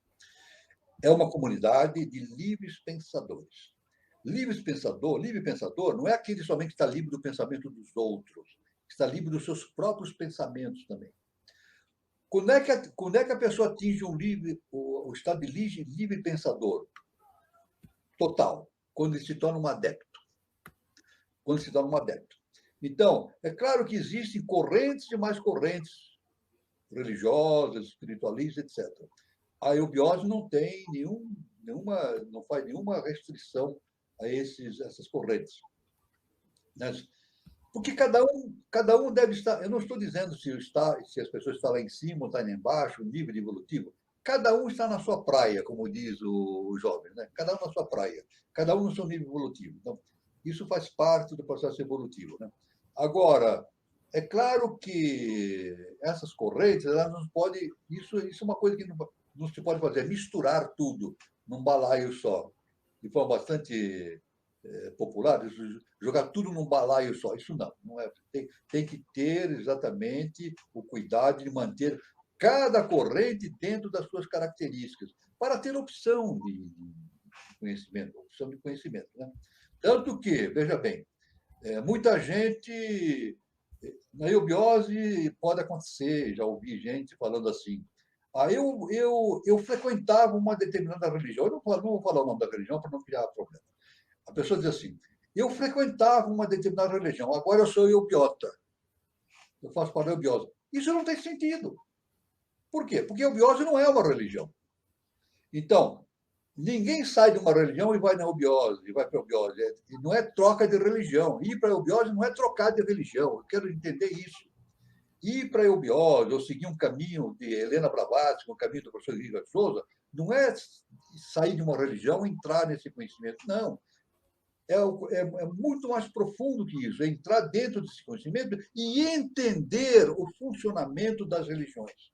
É uma comunidade de livres pensadores. Livre pensador não é aquele somente que está livre do pensamento dos outros, que está livre dos seus próprios pensamentos também. Quando é que a pessoa atinge o estado de livre pensador total? Quando ele se torna um adepto. Quando se torna um adepto. Então, é claro que existem correntes e mais correntes religiosas, espiritualistas, etc. A eubiose não tem não faz nenhuma restrição a essas correntes. Porque cada um deve estar. Eu não estou dizendo se as pessoas estão lá em cima ou estão lá embaixo, o nível evolutivo. Cada um está na sua praia, como diz o jovem, né? Cada um na sua praia, cada um no seu nível evolutivo. Então, isso faz parte do processo evolutivo, né? Agora, é claro que essas correntes, elas não podem. Isso é uma coisa que não se pode fazer, misturar tudo num balaio só, de forma bastante popular, jogar tudo num balaio só. Isso não é. Tem que ter exatamente o cuidado de manter cada corrente dentro das suas características, para ter opção de conhecimento, né? Tanto que, veja bem, muita gente, na eubiose pode acontecer, já ouvi gente falando assim, eu frequentava uma determinada religião, eu não vou falar o nome da religião para não criar problema. A pessoa diz assim, eu frequentava uma determinada religião, agora eu sou eubiota. Eu faço parte da eubiose. Isso não tem sentido. Por quê? Porque a eubiose não é uma religião. Então, ninguém sai de uma religião e vai na eubiose, e vai para a eubiose. Não é troca de religião. Ir para a eubiose não é trocar de religião. Eu quero entender isso. ir para a eubiose ou seguir um caminho de Helena Blavatsky, um caminho do professor Henrique de Souza, não é sair de uma religião e entrar nesse conhecimento. Não. É muito mais profundo que isso. É entrar dentro desse conhecimento e entender o funcionamento das religiões.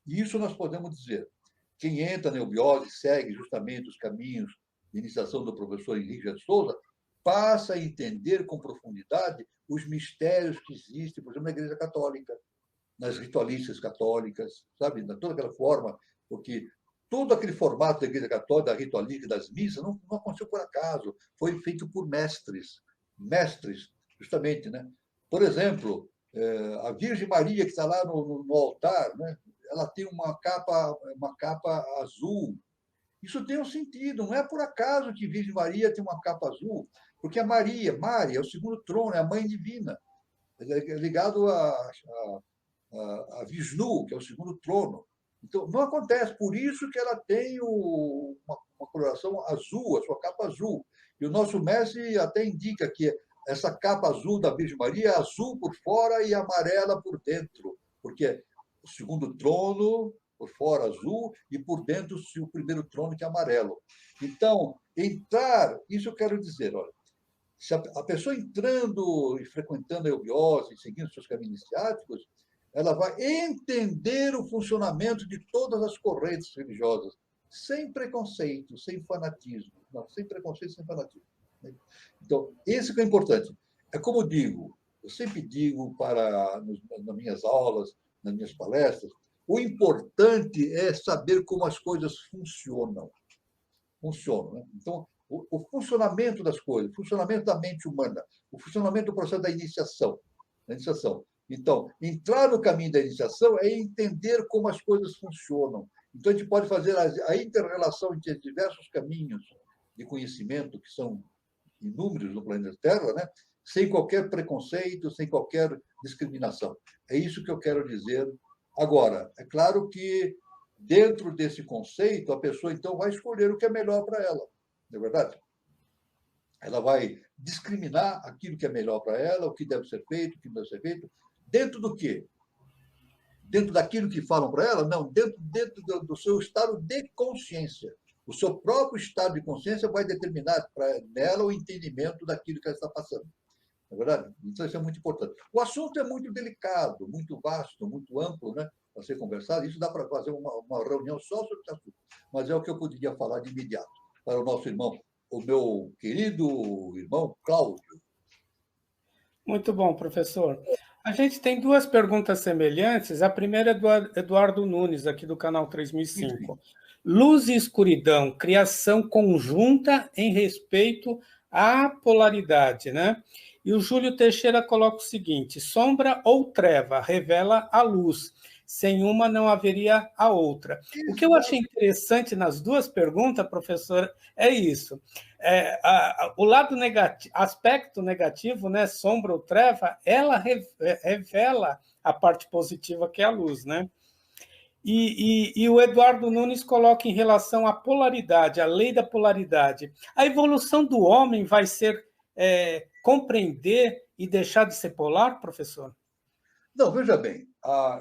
E isso nós podemos dizer. Quem entra na eubiose segue justamente os caminhos de iniciação do professor Henrique de Souza, passa a entender com profundidade os mistérios que existem, por exemplo, na Igreja Católica, nas ritualícias católicas, sabe? De toda aquela forma, porque todo aquele formato da Igreja Católica, da ritualística, das missas, não aconteceu por acaso, foi feito por mestres, justamente, né? Por exemplo, a Virgem Maria, que está lá no altar, né? Ela tem uma capa azul. Isso tem um sentido, não é por acaso que Virgem Maria tem uma capa azul, porque a Maria é o segundo trono, é a mãe divina, é ligado a Vishnu, que é o segundo trono. Então, não acontece. Por isso que ela tem uma coloração azul, a sua capa azul. E o nosso mestre até indica que essa capa azul da Virgem Maria é azul por fora e amarela por dentro, porque o segundo trono, por fora azul, e por dentro o primeiro trono, que é amarelo. Então, isso eu quero dizer, olha, se a pessoa entrando e frequentando a eubiose, seguindo seus caminhos iniciáticos, ela vai entender o funcionamento de todas as correntes religiosas, sem preconceito, sem fanatismo. Não, sem preconceito, sem fanatismo. Então, esse que é importante. É como eu sempre digo nas minhas aulas, nas minhas palestras, o importante é saber como as coisas funcionam. Né? Então, o funcionamento das coisas, o funcionamento da mente humana, o funcionamento do processo da iniciação. Então, entrar no caminho da iniciação é entender como as coisas funcionam. Então, a gente pode fazer a inter-relação entre diversos caminhos de conhecimento, que são inúmeros no planeta Terra, né? Sem qualquer preconceito, sem qualquer discriminação. É isso que eu quero dizer. Agora, é claro que, dentro desse conceito, a pessoa, então, vai escolher o que é melhor para ela, não é verdade? Ela vai discriminar aquilo que é melhor para ela, o que deve ser feito, o que não deve ser feito. Dentro do quê? Dentro daquilo que falam para ela? Não, dentro do seu estado de consciência. O seu próprio estado de consciência vai determinar para ela o entendimento daquilo que ela está passando. Não é verdade? Então, isso é muito importante. O assunto é muito delicado, muito vasto, muito amplo, né? Para ser conversado. Isso dá para fazer uma reunião só sobre esse assunto. Mas é o que eu poderia falar de imediato para o nosso irmão, o meu querido irmão Cláudio. Muito bom, professor. A gente tem duas perguntas semelhantes. A primeira é do Eduardo Nunes, aqui do canal 3005. Luz e escuridão, criação conjunta em respeito à polaridade, né? E o Júlio Teixeira coloca o seguinte: sombra ou treva revela a luz. Sem uma não haveria a outra. O que eu achei interessante nas duas perguntas, professor, é isso. O lado negativo, aspecto negativo, né, sombra ou treva, ela revela a parte positiva, que é a luz, né? E o Eduardo Nunes coloca em relação à polaridade, a lei da polaridade. A evolução do homem vai ser compreender e deixar de ser polar, professor? Não, veja bem,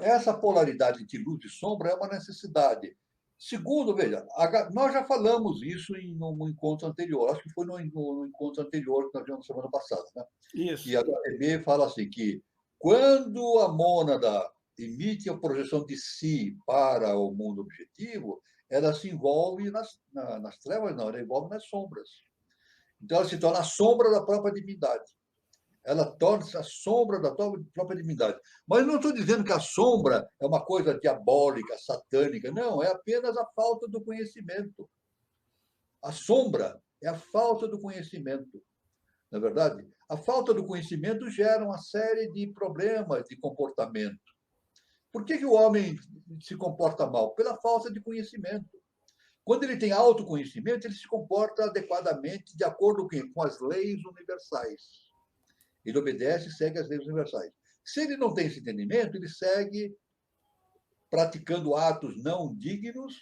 essa polaridade entre luz e sombra é uma necessidade. Segundo, veja, nós já falamos isso em um encontro anterior, acho que foi no encontro anterior que nós tivemos semana passada, né? Isso. E a HPB fala assim que quando a mônada emite a projeção de si para o mundo objetivo, ela se envolve nas trevas, não, ela envolve nas sombras. Então, ela se torna a sombra da própria divindade. Ela torna-se a sombra da própria divindade. Mas não estou dizendo que a sombra é uma coisa diabólica, satânica. Não, é apenas a falta do conhecimento. A sombra é a falta do conhecimento. Na verdade, a falta do conhecimento gera uma série de problemas de comportamento. Por que o homem se comporta mal? Pela falta de conhecimento. Quando ele tem autoconhecimento, ele se comporta adequadamente de acordo com as leis universais. Ele obedece e segue as leis universais. Se ele não tem esse entendimento, ele segue praticando atos não dignos,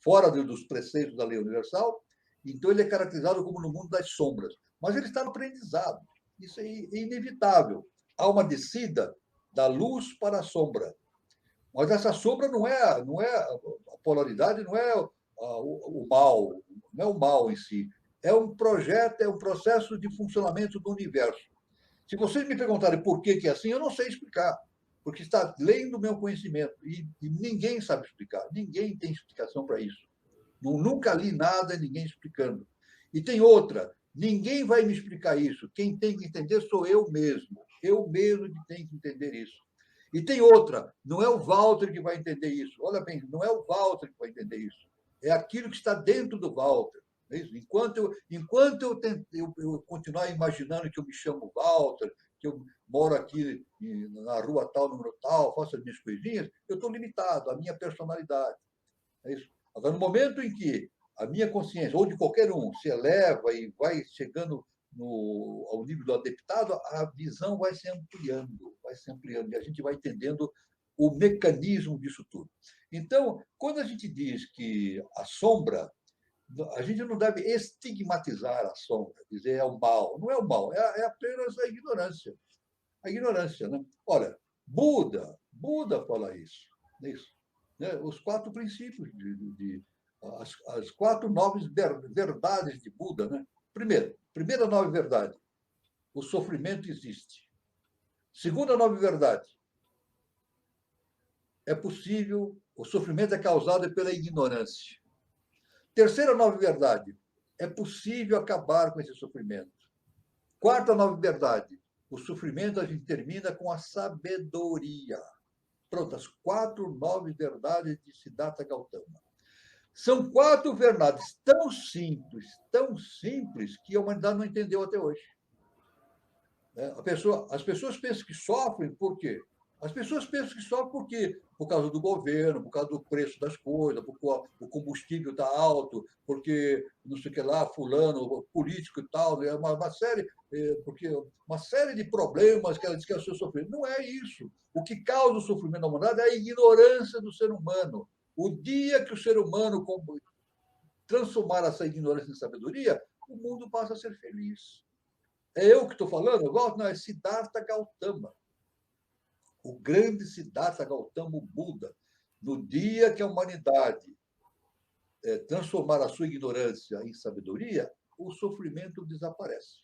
fora dos preceitos da lei universal. Então, ele é caracterizado como no mundo das sombras. Mas ele está no aprendizado. Isso é inevitável. há uma descida da luz para a sombra. Mas essa sombra não é a polaridade, não é o mal, não é o mal em si. É um projeto, é um processo de funcionamento do universo. Se vocês me perguntarem por que é assim, eu não sei explicar, porque está além do meu conhecimento. E ninguém sabe explicar, ninguém tem explicação para isso. Nunca li nada, ninguém explicando. E tem outra, ninguém vai me explicar isso. Quem tem que entender sou eu mesmo. Eu mesmo que tenho que entender isso. E tem outra, não é o Walter que vai entender isso. Olha bem, não é o Walter que vai entender isso. É aquilo que está dentro do Walter. É isso? Enquanto eu continuar imaginando que eu me chamo Walter, que eu moro aqui na rua tal, número tal, faço as minhas coisinhas, eu estou limitado à minha personalidade. É isso. Agora, no momento em que a minha consciência, ou de qualquer um, se eleva e vai chegando ao nível do adeptado, a visão vai se ampliando, e a gente vai entendendo o mecanismo disso tudo. Então, quando a gente diz que a sombra, a gente não deve estigmatizar a sombra, dizer é o mal. Não é o mal, é apenas a ignorância. A ignorância, né? Olha, Buda fala isso. É isso, né? Os 4 princípios as 4 nobres verdades de Buda, né? Primeira nobre verdade, o sofrimento existe. Segunda nobre verdade, é possível, o sofrimento é causado pela ignorância. Terceira nobre verdade, é possível acabar com esse sofrimento. Quarta nobre verdade, o sofrimento a gente termina com a sabedoria. Pronto, as 4 nobres verdades de Siddhartha Gautama. São 4 verdades tão simples, que a humanidade não entendeu até hoje. As pessoas pensam que sofrem por quê? As pessoas pensam que sofrem por causa do governo, por causa do preço das coisas, porque o combustível está alto, porque não sei o que lá, fulano, político e tal, né? Uma série de problemas que ela diz que é o seu sofrimento. Não é isso. O que causa o sofrimento da humanidade é a ignorância do ser humano. O dia que o ser humano transformar essa ignorância em sabedoria, o mundo passa a ser feliz. É eu que estou falando? Não, é Siddhartha Gautama. O grande Siddhartha Gautama, o Buda. No dia que a humanidade transformar a sua ignorância em sabedoria, o sofrimento desaparece.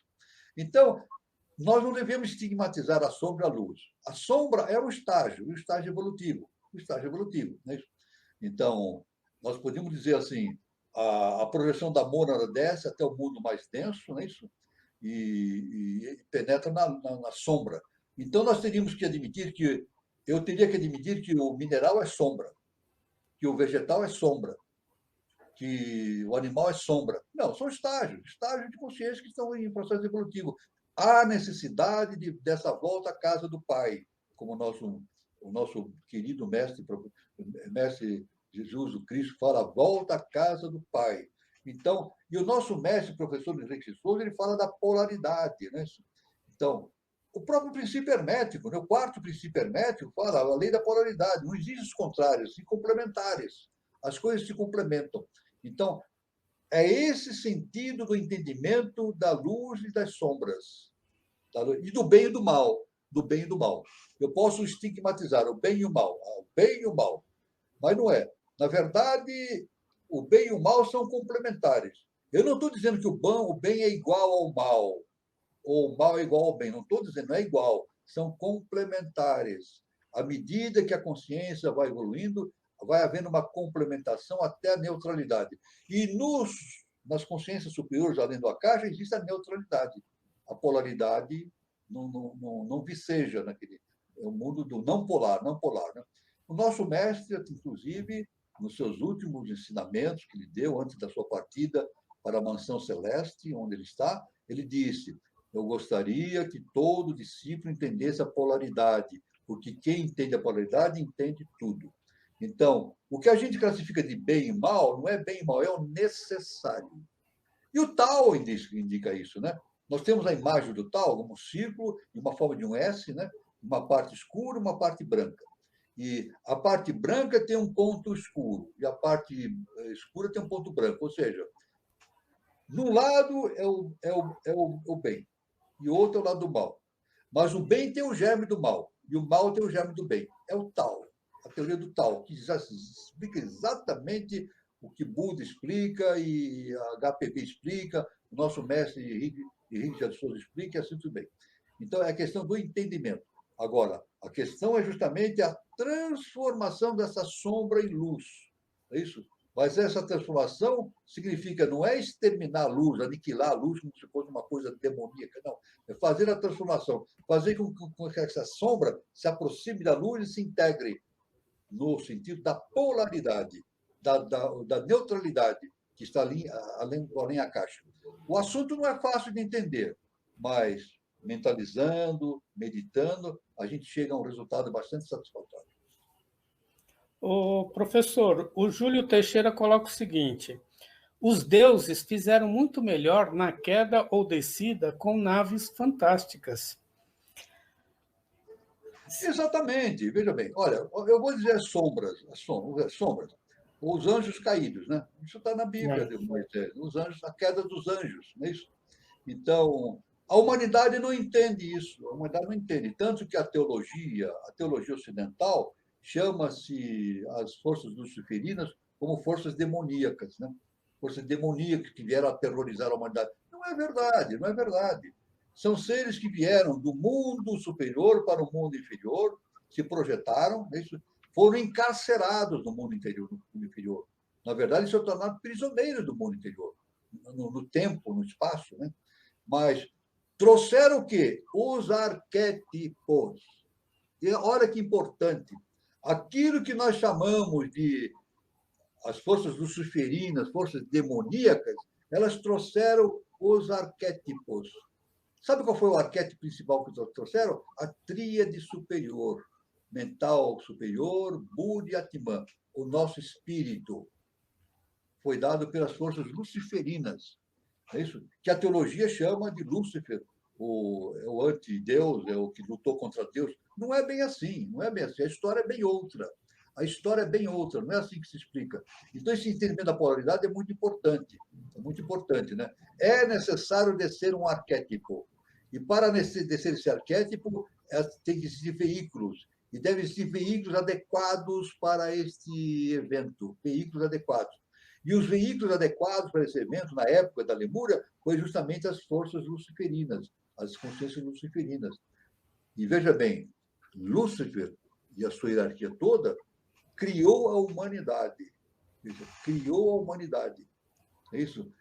Então, nós não devemos estigmatizar a sombra e a luz. A sombra é um estágio evolutivo. O estágio evolutivo, não é isso? Então, nós podemos dizer assim, a projeção da mônada desce até o mundo mais denso, não é isso? E penetra na sombra. Então, nós teríamos que admitir que, eu teria que admitir que o mineral é sombra, que o vegetal é sombra, que o animal é sombra. Não, são estágios de consciência que estão em processo evolutivo. Há necessidade dessa volta à casa do Pai, como o nosso querido mestre Jesus, o Cristo, fala, volta à casa do Pai. Então, e o nosso mestre, professor Henrique Souza, ele fala da polaridade, né? Então, o próprio princípio hermético, né? O 4º princípio hermético fala a lei da polaridade, não existem os contrários, sim complementares. As coisas se complementam. Então, é esse sentido do entendimento da luz e das sombras, e do bem e do mal, do bem e do mal. Eu posso estigmatizar o bem e o mal, mas não é. Na verdade, o bem e o mal são complementares. Eu não estou dizendo que o bem é igual ao mal, ou o mal é igual ao bem. Não estou dizendo, não é igual. São complementares. À medida que a consciência vai evoluindo, vai havendo uma complementação até a neutralidade. E nas consciências superiores, além do Akasha, existe a neutralidade. A polaridade não viceja naquele. É o mundo do não polar. Né? O nosso mestre, inclusive, nos seus últimos ensinamentos que ele deu antes da sua partida para a mansão celeste, onde ele está, ele disse: eu gostaria que todo discípulo entendesse a polaridade, porque quem entende a polaridade entende tudo. Então, o que a gente classifica de bem e mal não é bem e mal, é o necessário. E o Tao indica isso, né? Nós temos a imagem do Tao como um círculo, em uma forma de um S, né? Uma parte escura e uma parte branca. E a parte branca tem um ponto escuro, e a parte escura tem um ponto branco. Ou seja, num lado é o bem, e o outro é o lado do mal. Mas o bem tem o germe do mal, e o mal tem o germe do bem. É o Tao, a teoria do Tao, que já explica exatamente o que Buda explica e a HPB explica, o nosso mestre Henrique de Souza explica, e assim tudo bem. Então, é a questão do entendimento. Agora, a questão é justamente a transformação dessa sombra em luz. É isso? Mas essa transformação significa, não é exterminar a luz, aniquilar a luz como se fosse uma coisa demoníaca, não. É fazer a transformação, fazer com que essa sombra se aproxime da luz e se integre no sentido da polaridade, da neutralidade que está ali, além Akáshico. O assunto não é fácil de entender, mas mentalizando, meditando, a gente chega a um resultado bastante satisfatório. O professor, o Júlio Teixeira coloca o seguinte: os deuses fizeram muito melhor na queda ou descida com naves fantásticas. Exatamente, veja bem, olha, eu vou dizer as sombras, os anjos caídos, né? Isso está na Bíblia de Moisés, os anjos, a queda dos anjos, não é isso? Então, a humanidade não entende isso, a humanidade não entende, tanto que a teologia ocidental, chama-se as forças luciferinas como forças demoníacas, né? Forças demoníacas que vieram aterrorizar a humanidade. Não é verdade, não é verdade. São seres que vieram do mundo superior para o mundo inferior, se projetaram, foram encarcerados no mundo inferior. Na verdade, se tornaram prisioneiros do mundo interior, no tempo, no espaço, né? Mas trouxeram o quê? Os arquétipos. E olha que importante. Aquilo que nós chamamos de as forças luciferinas, forças demoníacas, elas trouxeram os arquétipos. Sabe qual foi o arquétipo principal que trouxeram? A tríade superior. Mental superior, Buda e Atman. O nosso espírito foi dado pelas forças luciferinas. É isso? Que a teologia chama de Lúcifer, o antideus, é o que lutou contra Deus. Não é bem assim, não é bem assim. A história é bem outra. A história é bem outra, não é assim que se explica. Então, esse entendimento da polaridade é muito importante, né? É necessário descer um arquétipo. E para descer esse arquétipo, tem que existir veículos. E devem existir veículos adequados para este evento, veículos adequados. E os veículos adequados para esse evento, na época da Lemúria, foi justamente as forças luciferinas, as consciências luciferinas. E veja bem, Lúcifer e a sua hierarquia toda criou a humanidade. Criou a humanidade. É isso?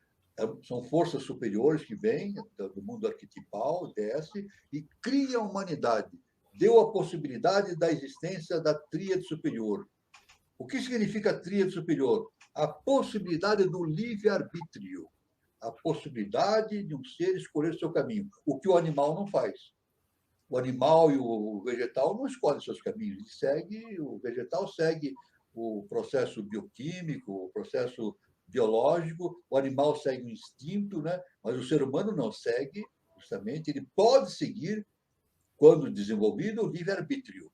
São forças superiores que vêm do mundo arquetipal, desce e cria a humanidade. Deu a possibilidade da existência da tríade superior. O que significa a tríade superior? A possibilidade do livre-arbítrio. A possibilidade de um ser escolher o seu caminho. O que o animal não faz. O animal e o vegetal não escolhem seus caminhos. O vegetal segue o processo bioquímico, o processo biológico, o animal segue o instinto, né? Mas o ser humano não segue, justamente, ele pode seguir, quando desenvolvido, o livre-arbítrio,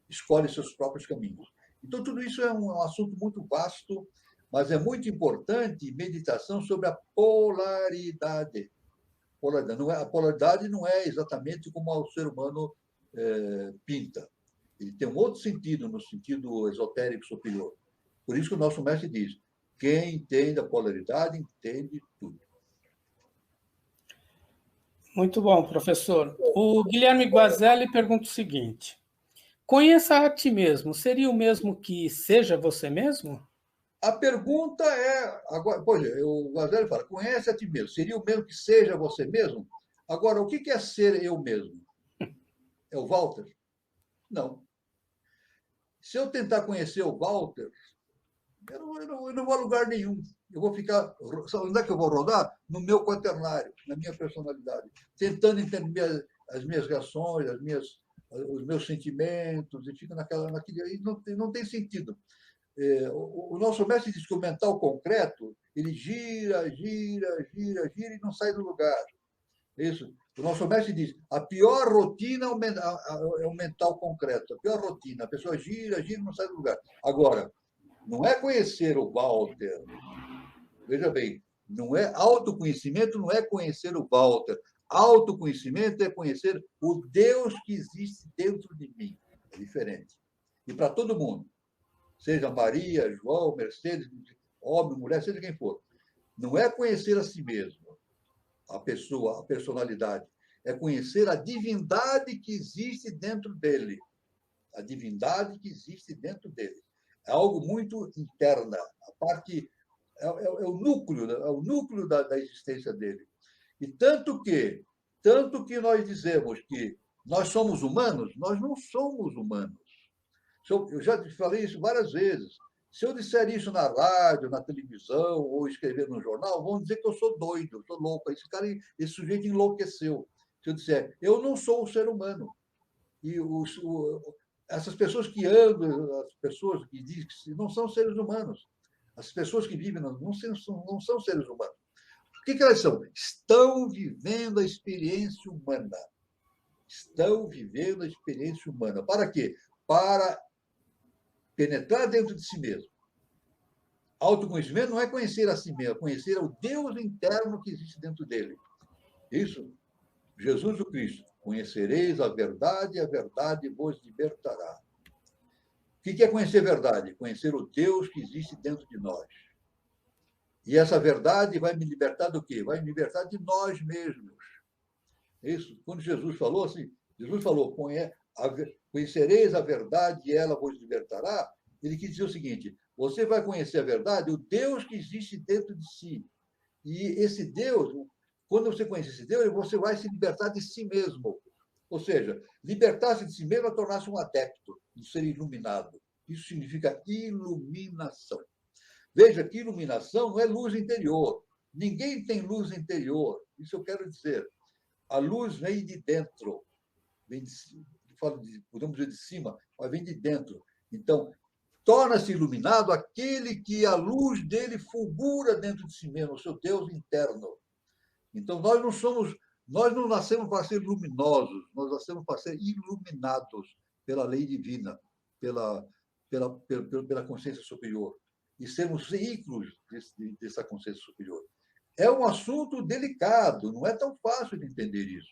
escolhe seus próprios caminhos. Então, tudo isso é um assunto muito vasto, mas é muito importante meditação sobre a polaridade. A polaridade não é exatamente como o ser humano pinta. Ele tem um outro sentido, no sentido esotérico superior. Por isso que o nosso mestre diz: quem entende a polaridade entende tudo. Muito bom, professor. O Guilherme Guazelli pergunta o seguinte: conheça a ti mesmo, seria o mesmo que seja você mesmo? A pergunta é, agora, pois é, o Guazelli fala, conhece a ti mesmo, seria o mesmo que seja você mesmo? Agora, o que é ser eu mesmo? É o Walter? Não. Se eu tentar conhecer o Walter, eu não vou a lugar nenhum. Eu vou ficar. Onde é que eu vou rodar? No meu quaternário, na minha personalidade, tentando entender as minhas reações, os meus sentimentos, e fica naquele. E não tem sentido. O nosso mestre diz que o mental concreto ele gira e não sai do lugar. Isso. O nosso mestre diz: a pior rotina é o mental concreto. A pior rotina. A pessoa gira e não sai do lugar. Agora, não é conhecer o Walter. Veja bem, não é autoconhecimento, não é conhecer o Walter. Autoconhecimento é conhecer o Deus que existe dentro de mim. É diferente. E para todo mundo, seja Maria, João, Mercedes, homem, mulher, seja quem for. Não é conhecer a si mesmo, a pessoa, a personalidade. É conhecer a divindade que existe dentro dele. A divindade que existe dentro dele. É algo muito interna. A parte é o núcleo da existência dele. E tanto que nós dizemos que nós somos humanos, nós não somos humanos. Eu já te falei isso várias vezes. Se eu disser isso na rádio, na televisão, ou escrever no jornal, vão dizer que eu sou doido, eu sou louco. Esse sujeito enlouqueceu. Se eu disser, eu não sou um ser humano. E essas pessoas que andam, as pessoas que dizem que não são seres humanos. As pessoas que vivem não são seres humanos. O que elas são? Estão vivendo a experiência humana. Estão vivendo a experiência humana. Para quê? Para penetrar dentro de si mesmo. Autoconhecimento não é conhecer a si mesmo, é conhecer o Deus interno que existe dentro dele. Isso, Jesus o Cristo. Conhecereis a verdade vos libertará. O que é conhecer a verdade? Conhecer o Deus que existe dentro de nós. E essa verdade vai me libertar do quê? Vai me libertar de nós mesmos. Isso, quando Jesus falou assim, Jesus falou, conhecereis a verdade e ela vos libertará. Ele quis dizer o seguinte, você vai conhecer a verdade, o Deus que existe dentro de si. E esse Deus, quando você conhece esse Deus, você vai se libertar de si mesmo. Ou seja, libertar-se de si mesmo é tornar-se um adepto, um ser iluminado. Isso significa iluminação. Veja que iluminação não é luz interior. Ninguém tem luz interior. Isso eu quero dizer. A luz vem de dentro. Podemos dizer de cima, mas vem de dentro. Então, torna-se iluminado aquele que a luz dele fulgura dentro de si mesmo, o seu Deus interno. Então, nós não nascemos para ser luminosos, nós nascemos para ser iluminados pela lei divina, pela consciência superior. E sermos veículos dessa consciência superior. É um assunto delicado, não é tão fácil de entender isso.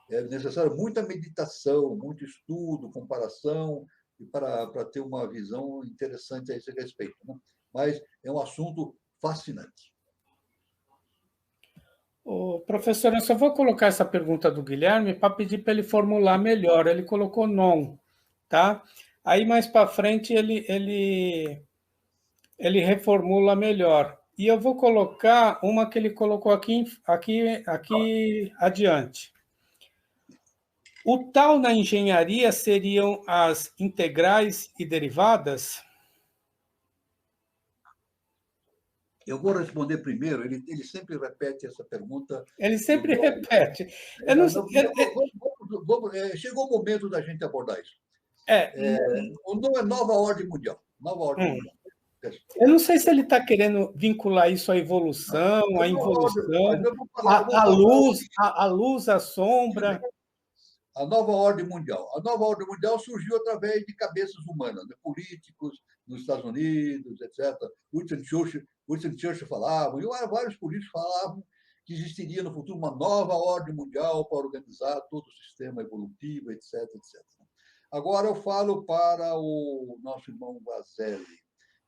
É necessário muita meditação, muito estudo, comparação, para ter uma visão interessante a esse respeito. Né? Mas é um assunto fascinante. Professor, eu só vou colocar essa pergunta do Guilherme para pedir para ele formular melhor. Ele colocou não, tá? Aí mais para frente ele reformula melhor. E eu vou colocar uma que ele colocou aqui adiante. O tal na engenharia seriam as integrais e derivadas? Eu vou responder primeiro, ele sempre repete essa pergunta. Ele sempre repete. Chegou o momento da gente abordar isso. O não é nova ordem mundial. Nova ordem mundial. Eu não sei se ele está querendo vincular isso à evolução, à involução, à luz, à sombra. A nova ordem mundial. A nova ordem mundial surgiu através de cabeças humanas, né? Políticos nos Estados Unidos, etc. Winston Churchill falava, e vários políticos falavam que existiria no futuro uma nova ordem mundial para organizar todo o sistema evolutivo, etc, etc. Agora eu falo para o nosso irmão Vazelli,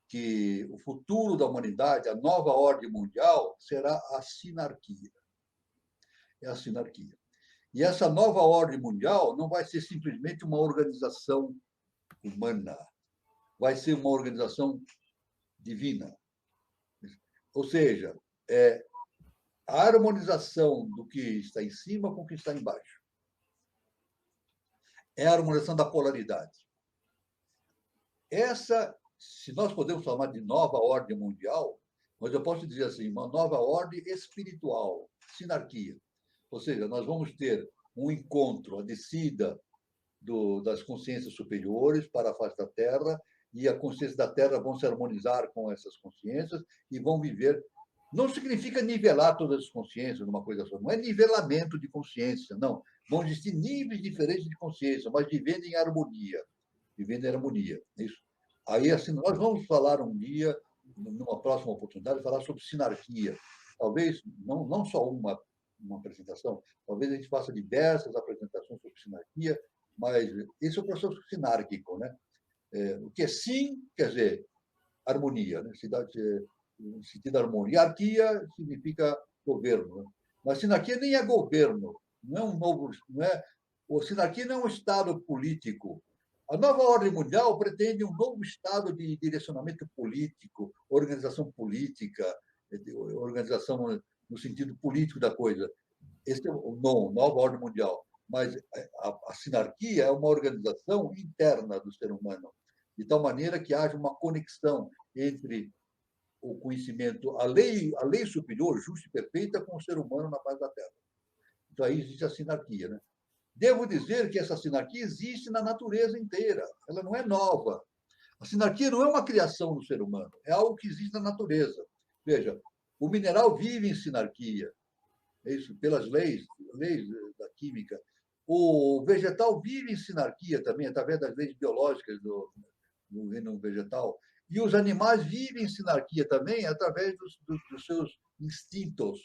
que o futuro da humanidade, a nova ordem mundial, será a sinarquia. É a sinarquia. E essa nova ordem mundial não vai ser simplesmente uma organização humana, vai ser uma organização divina. Ou seja, é a harmonização do que está em cima com o que está embaixo. É a harmonização da polaridade. Essa, se nós podemos chamar de nova ordem mundial, mas eu posso dizer assim, uma nova ordem espiritual, sinarquia. Ou seja, nós vamos ter um encontro, a descida das consciências superiores para a face da Terra, e a consciência da Terra vão se harmonizar com essas consciências e vão viver. Não significa nivelar todas as consciências numa coisa só, não é nivelamento de consciência, não. Vão existir níveis diferentes de consciência, mas vivendo em harmonia. Vivendo em harmonia. Isso. Aí, assim, nós vamos falar um dia, numa próxima oportunidade, falar sobre sinarquia. Talvez não só uma uma apresentação. Talvez a gente faça diversas apresentações sobre sinarquia, mas esse é o processo sinárquico, né? O que é sim, quer dizer, harmonia, né? No sentido da harmonia. Arquia significa governo, né? Mas sinarquia nem é governo, não é um novo, não é, o sinarquia não é um estado político. A nova ordem mundial pretende um novo estado de direcionamento político, organização política, organização no sentido político da coisa. Esse é o nova ordem mundial. Mas a sinarquia é uma organização interna do ser humano, de tal maneira que haja uma conexão entre o conhecimento, a lei superior, justa e perfeita, com o ser humano na face da Terra. Então, aí existe a sinarquia, né? Devo dizer que essa sinarquia existe na natureza inteira, ela não é nova. A sinarquia não é uma criação do ser humano, é algo que existe na natureza. Veja, o mineral vive em sinarquia, é isso, pelas leis da química. O vegetal vive em sinarquia também, através das leis biológicas do reino vegetal. E os animais vivem em sinarquia também, através dos seus instintos.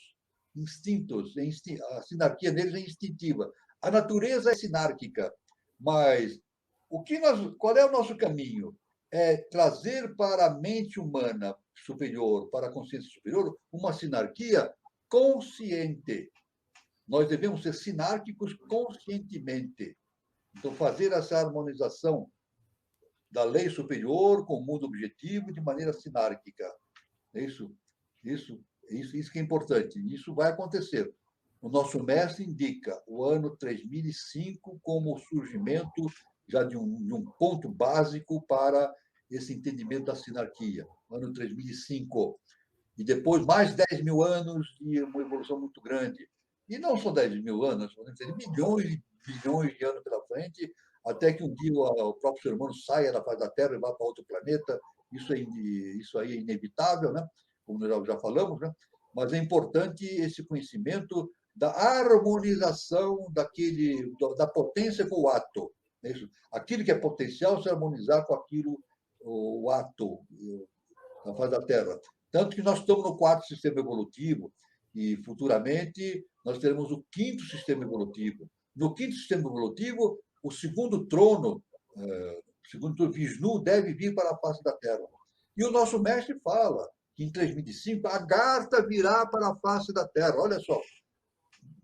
A sinarquia deles é instintiva. A natureza é sinárquica, mas qual é o nosso caminho? É trazer para a mente humana superior, para a consciência superior, uma sinarquia consciente. Nós devemos ser sinárquicos conscientemente. Então, fazer essa harmonização da lei superior com o mundo objetivo de maneira sinárquica. Isso que é importante. Isso vai acontecer. O nosso mestre indica o ano 3005 como o surgimento já de um ponto básico para esse entendimento da sinarquia. Ano 3005. E depois mais 10 mil anos de uma evolução muito grande. E não só 10 mil anos, podemos dizer milhões e bilhões de anos pela frente, até que um dia o próprio ser humano saia da face da Terra e vá para outro planeta. Isso aí é inevitável, né? Como nós já falamos, né? Mas é importante esse conhecimento da harmonização da potência com o ato. É isso. Aquilo que é potencial se harmonizar com aquilo, o ato, na face da Terra. Tanto que nós estamos no quarto sistema evolutivo e futuramente nós teremos o quinto sistema evolutivo. No quinto sistema evolutivo, o segundo trono, Vishnu, deve vir para a face da Terra. E o nosso mestre fala que em 3005 a Agartha virá para a face da Terra. Olha só,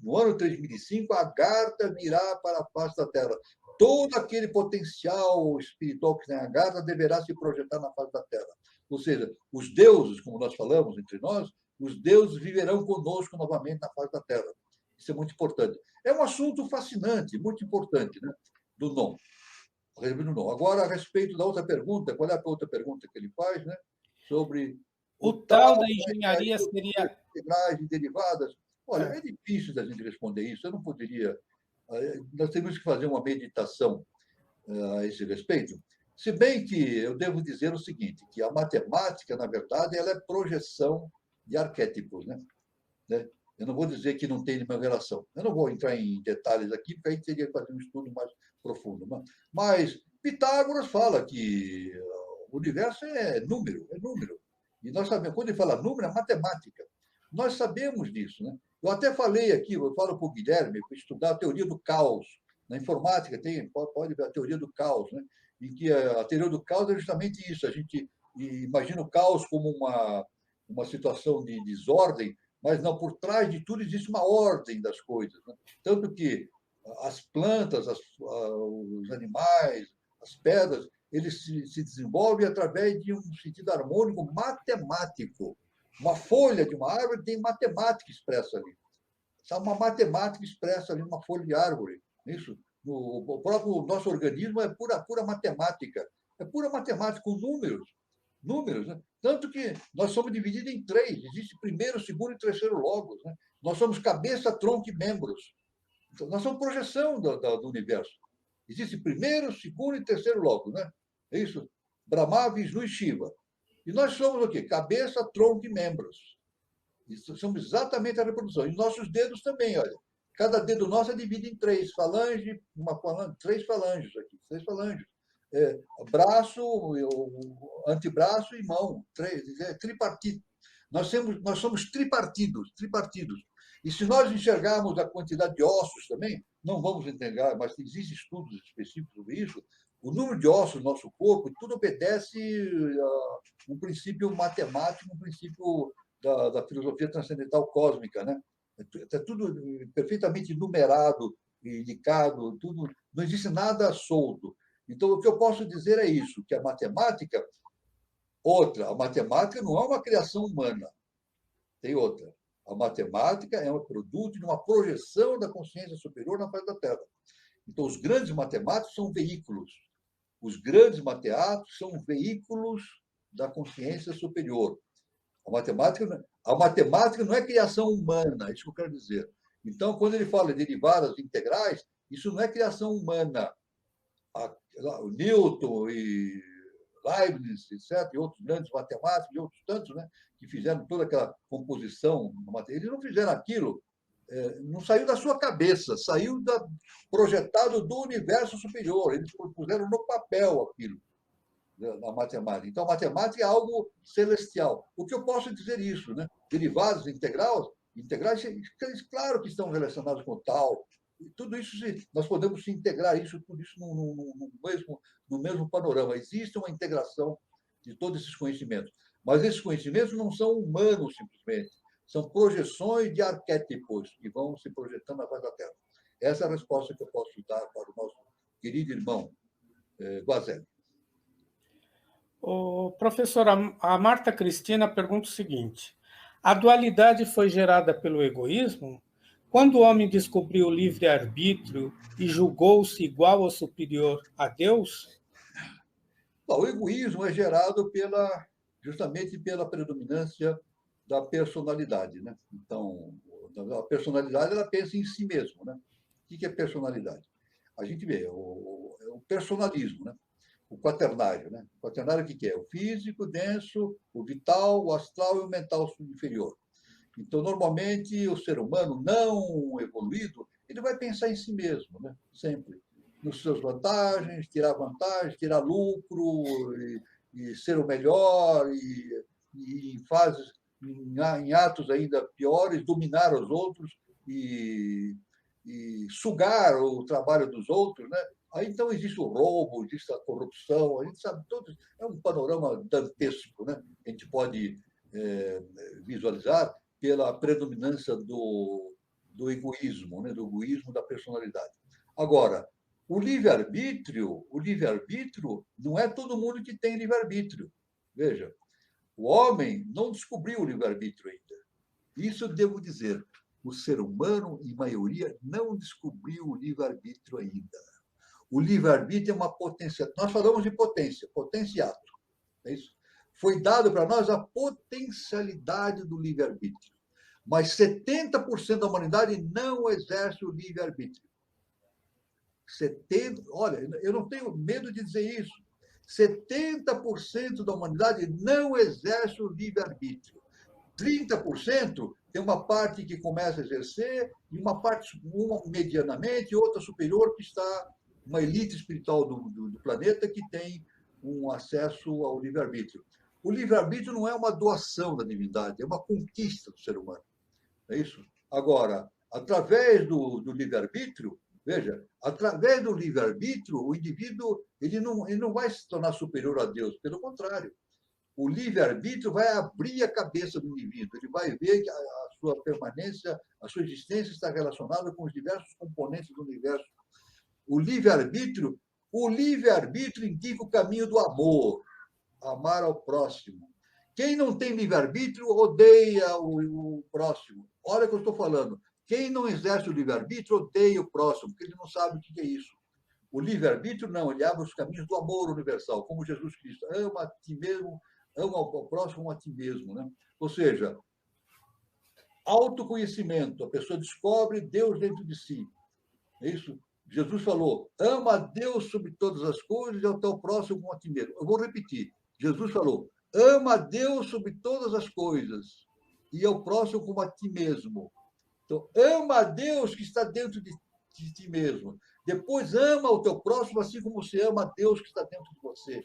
no ano 3005 a Agartha virá para a face da Terra. Todo aquele potencial espiritual que tem a Agartha deverá se projetar na face da Terra. Ou seja, os deuses, como nós falamos entre nós, os deuses viverão conosco novamente na face da Terra. Isso é muito importante. É um assunto fascinante, muito importante, né? Do Não. Agora, a respeito da outra pergunta, qual é a outra pergunta que ele faz, né? Sobre o tal da engenharia seria integrais e derivadas. Olha, é difícil da gente responder isso. Eu não poderia. Nós temos que fazer uma meditação a esse respeito. Se bem que eu devo dizer o seguinte, que a matemática, na verdade, ela é projeção de arquétipos, né? Eu não vou dizer que não tem nenhuma relação. Eu não vou entrar em detalhes aqui, porque aí teria que fazer um estudo mais profundo. Mas Pitágoras fala que o universo é número, é número. E nós sabemos, quando ele fala número, é matemática. Nós sabemos disso, né? Eu até falei aqui, eu falo para o Guilherme, para estudar a teoria do caos. Na informática pode ver a teoria do caos, né? Em que a teoria do caos é justamente isso. A gente imagina o caos como uma situação de desordem, mas não, por trás de tudo existe uma ordem das coisas, né? Tanto que as plantas, os animais, as pedras, eles se desenvolvem através de um sentido harmônico matemático. Uma folha de uma árvore tem matemática expressa ali. Uma matemática expressa ali numa folha de árvore. Isso. O próprio nosso organismo é pura matemática. É pura matemática, com números. Números, né? Tanto que nós somos divididos em três. Existe primeiro, segundo e terceiro logos, né? Nós somos cabeça, tronco e membros. Então, nós somos projeção do universo. Existe primeiro, segundo e terceiro logos, né? É isso. Brahma, Vishnu e Shiva. E nós somos o quê? Cabeça, tronco e membros. Isso, somos exatamente a reprodução. E nossos dedos também, olha. Cada dedo nosso é dividido em três. Três falanges aqui. Três falanges. Braço, antebraço e mão. Três. É tripartido. Nós somos tripartidos. E se nós enxergarmos a quantidade de ossos também, não vamos entender, mas existem estudos específicos sobre isso, o número de ossos do nosso corpo, tudo obedece a um princípio matemático, um princípio da filosofia transcendental cósmica, né? Está tudo perfeitamente numerado, indicado, tudo, não existe nada solto. Então, o que eu posso dizer é isso, que a matemática, a matemática não é uma criação humana, tem outra. A matemática é um produto de uma projeção da consciência superior na face da Terra. Então, os grandes matemáticos são veículos. Os grandes mateáticos são veículos da consciência superior. A matemática não é criação humana, é isso que eu quero dizer. Então, quando ele fala de derivadas integrais, isso não é criação humana. O Newton e Leibniz, etc., e outros grandes matemáticos, e outros tantos, né, que fizeram toda aquela composição, eles não fizeram aquilo, não saiu da sua cabeça, saiu projetado do universo superior, eles puseram no papel aquilo, na matemática. Então, a matemática é algo celestial. O que eu posso dizer isso, né? Derivados integrais, claro que estão relacionados com tal, tudo isso, nós podemos integrar tudo isso no mesmo panorama. Existe uma integração de todos esses conhecimentos. Mas esses conhecimentos não são humanos, simplesmente. São projeções de arquétipos que vão se projetando na face da Terra. Essa é a resposta que eu posso dar para o nosso querido irmão Guazelli. Professor, a Marta Cristina pergunta o seguinte: a dualidade foi gerada pelo egoísmo? Quando o homem descobriu o livre-arbítrio e julgou-se igual ou superior a Deus? Bom, o egoísmo é gerado justamente pela predominância da personalidade, né? Então, a personalidade, ela pensa em si mesmo, né? O que é personalidade? A gente vê o personalismo, né? O quaternário, né? O quaternário, o que é? O físico, denso, o vital, o astral e o mental inferior. Então, normalmente, o ser humano não evoluído, ele vai pensar em si mesmo, né? Sempre. Nos seus vantagens, tirar lucro, e ser o melhor, e em atos ainda piores, dominar os outros e sugar o trabalho dos outros, né? Aí, então, existe o roubo, existe a corrupção, a gente sabe todos, é um panorama dantesco, né? A gente pode visualizar pela predominância do egoísmo, né? Do egoísmo da personalidade. Agora, o livre-arbítrio não é todo mundo que tem livre-arbítrio. Veja, o homem não descobriu o livre-arbítrio ainda. Isso eu devo dizer. O ser humano, em maioria, não descobriu o livre-arbítrio ainda. O livre-arbítrio é uma potência. Nós falamos de potência, potenciato. É isso? Foi dado para nós a potencialidade do livre-arbítrio. Mas 70% da humanidade não exerce o livre-arbítrio. 70%, olha, eu não tenho medo de dizer isso. 70% da humanidade não exerce o livre-arbítrio. 30% tem uma parte que começa a exercer, e uma parte, uma medianamente, e outra superior, que está uma elite espiritual do planeta que tem um acesso ao livre-arbítrio. O livre-arbítrio não é uma doação da divindade, é uma conquista do ser humano. É isso? Agora, através do livre-arbítrio, veja, através do livre-arbítrio, o indivíduo ele não vai se tornar superior a Deus, pelo contrário. O livre-arbítrio vai abrir a cabeça do indivíduo, ele vai ver que a sua permanência, a sua existência está relacionada com os diversos componentes do universo. O livre-arbítrio indica o caminho do amor, amar ao próximo. Quem não tem livre-arbítrio odeia o próximo. Olha o que eu estou falando. Quem não exerce o livre-arbítrio odeia o próximo, porque ele não sabe o que é isso. O livre-arbítrio não, ele abre os caminhos do amor universal, como Jesus Cristo. Ama a ti mesmo, ama ao próximo como a ti mesmo. Né? Ou seja, autoconhecimento. A pessoa descobre Deus dentro de si. É isso? Jesus falou, ama a Deus sobre todas as coisas e ao teu próximo como a ti mesmo. Eu vou repetir. Jesus falou, ama a Deus sobre todas as coisas e ao próximo como a ti mesmo. Então, ama a Deus que está dentro de ti mesmo. Depois, ama o teu próximo assim como você ama a Deus que está dentro de você.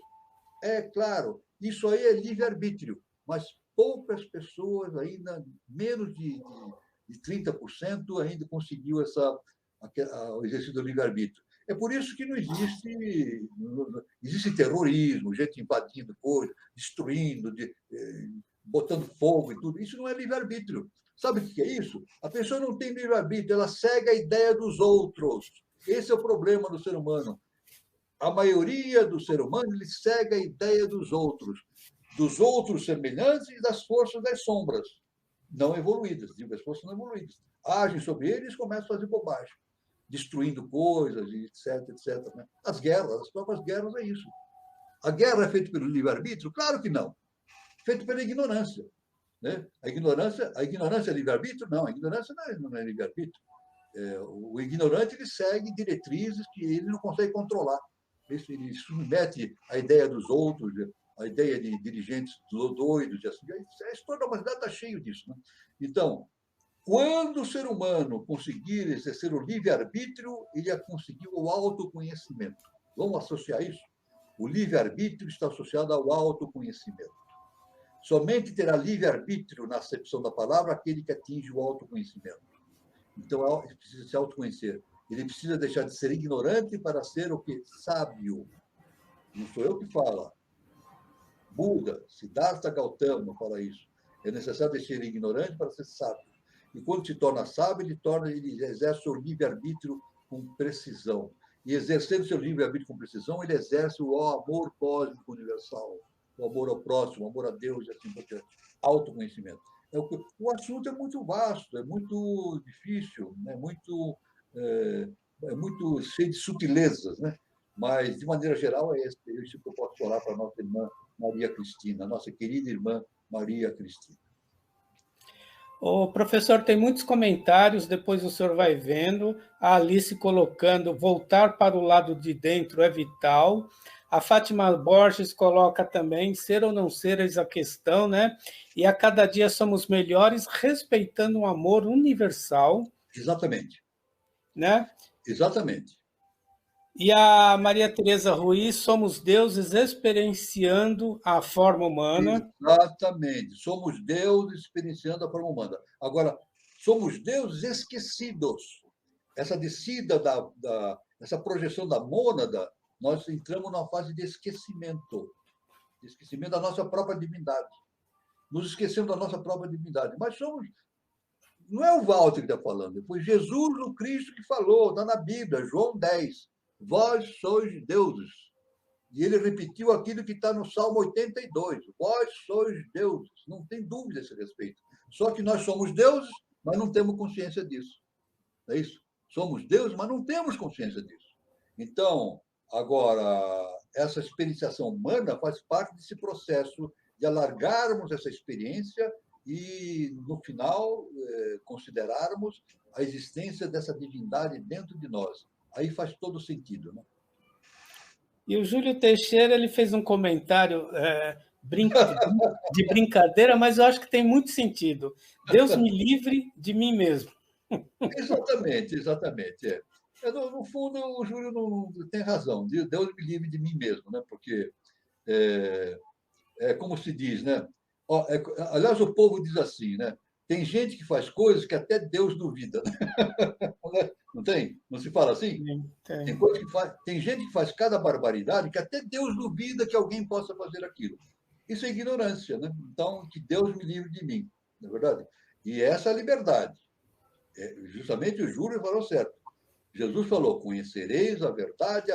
É claro, isso aí é livre-arbítrio, mas poucas pessoas ainda, menos de de 30% ainda conseguiu o exercício do livre-arbítrio. É por isso que não existe terrorismo, gente invadindo coisas, destruindo, botando fogo e tudo. Isso não é livre-arbítrio. Sabe o que é isso? A pessoa não tem livre-arbítrio, ela segue a ideia dos outros. Esse é o problema do ser humano. A maioria do ser humano ele segue a ideia dos outros semelhantes e das forças das sombras, não evoluídas, digo, as forças não evoluídas. Agem sobre eles e começam a fazer bobagem, destruindo coisas, etc, etc. Né? As guerras, as próprias guerras é isso. A guerra é feita pelo livre-arbítrio? Claro que não. Feita pela ignorância. Né? A ignorância é livre-arbítrio? Não, a ignorância não é livre-arbítrio. O ignorante ele segue diretrizes que ele não consegue controlar. Ele submete a ideia dos outros, a ideia de dirigentes doidos, e assim. A história da humanidade está cheio disso. Né? Então, quando o ser humano conseguir exercer o livre-arbítrio, ele vai conseguir o autoconhecimento. Vamos associar isso? O livre-arbítrio está associado ao autoconhecimento. Somente terá livre-arbítrio, na acepção da palavra, aquele que atinge o autoconhecimento. Então, ele precisa se autoconhecer. Ele precisa deixar de ser ignorante para ser o quê? Sábio. Não sou eu que falo. Buda, Siddhartha Gautama fala isso. É necessário ser ignorante para ser sábio. E quando se torna sábio, ele exerce o livre-arbítrio com precisão. E exercendo seu livre-arbítrio com precisão, ele exerce o amor cósmico universal, o amor ao próximo, o amor a Deus e assim por diante. Autoconhecimento. O assunto é muito vasto, é muito difícil, é muito cheio de sutilezas, né? Mas, de maneira geral, é isso que eu posso falar para a nossa irmã Maria Cristina, nossa querida irmã Maria Cristina. O professor, tem muitos comentários, depois o senhor vai vendo. A Alice colocando, voltar para o lado de dentro é vital. A Fátima Borges coloca também, ser ou não ser, eis a questão, né? E a cada dia somos melhores, respeitando um amor universal. Exatamente. Né? Exatamente. E a Maria Tereza Ruiz, somos deuses experienciando a forma humana. Exatamente. Somos deuses experienciando a forma humana. Agora, somos deuses esquecidos. Essa descida, essa projeção da mônada, nós entramos numa fase de esquecimento da nossa própria divindade. Nos esquecemos da nossa própria divindade. Mas não é o Walter que está falando, foi Jesus o Cristo que falou, está na Bíblia, João 10. Vós sois deuses. E ele repetiu aquilo que está no Salmo 82. Vós sois deuses. Não tem dúvida a esse respeito. Só que nós somos deuses, mas não temos consciência disso. Não é isso? Somos deuses, mas não temos consciência disso. Então, agora, essa experienciação humana faz parte desse processo de alargarmos essa experiência e, no final, considerarmos a existência dessa divindade dentro de nós. Aí faz todo sentido, né? E o Júlio Teixeira ele fez um comentário de brincadeira, mas eu acho que tem muito sentido. Deus me livre de mim mesmo. Exatamente, exatamente. No fundo, o Júlio não tem razão. Deus me livre de mim mesmo, né? Porque como se diz, né? Aliás, o povo diz assim, né? Tem gente que faz coisas que até Deus duvida. Não tem? Não se fala assim? Tem. Tem gente que faz cada barbaridade que até Deus duvida que alguém possa fazer aquilo. Isso é ignorância, né? Então, que Deus me livre de mim, não é verdade? E essa é a liberdade. Justamente o Júlio falou certo. Jesus falou: conhecereis a verdade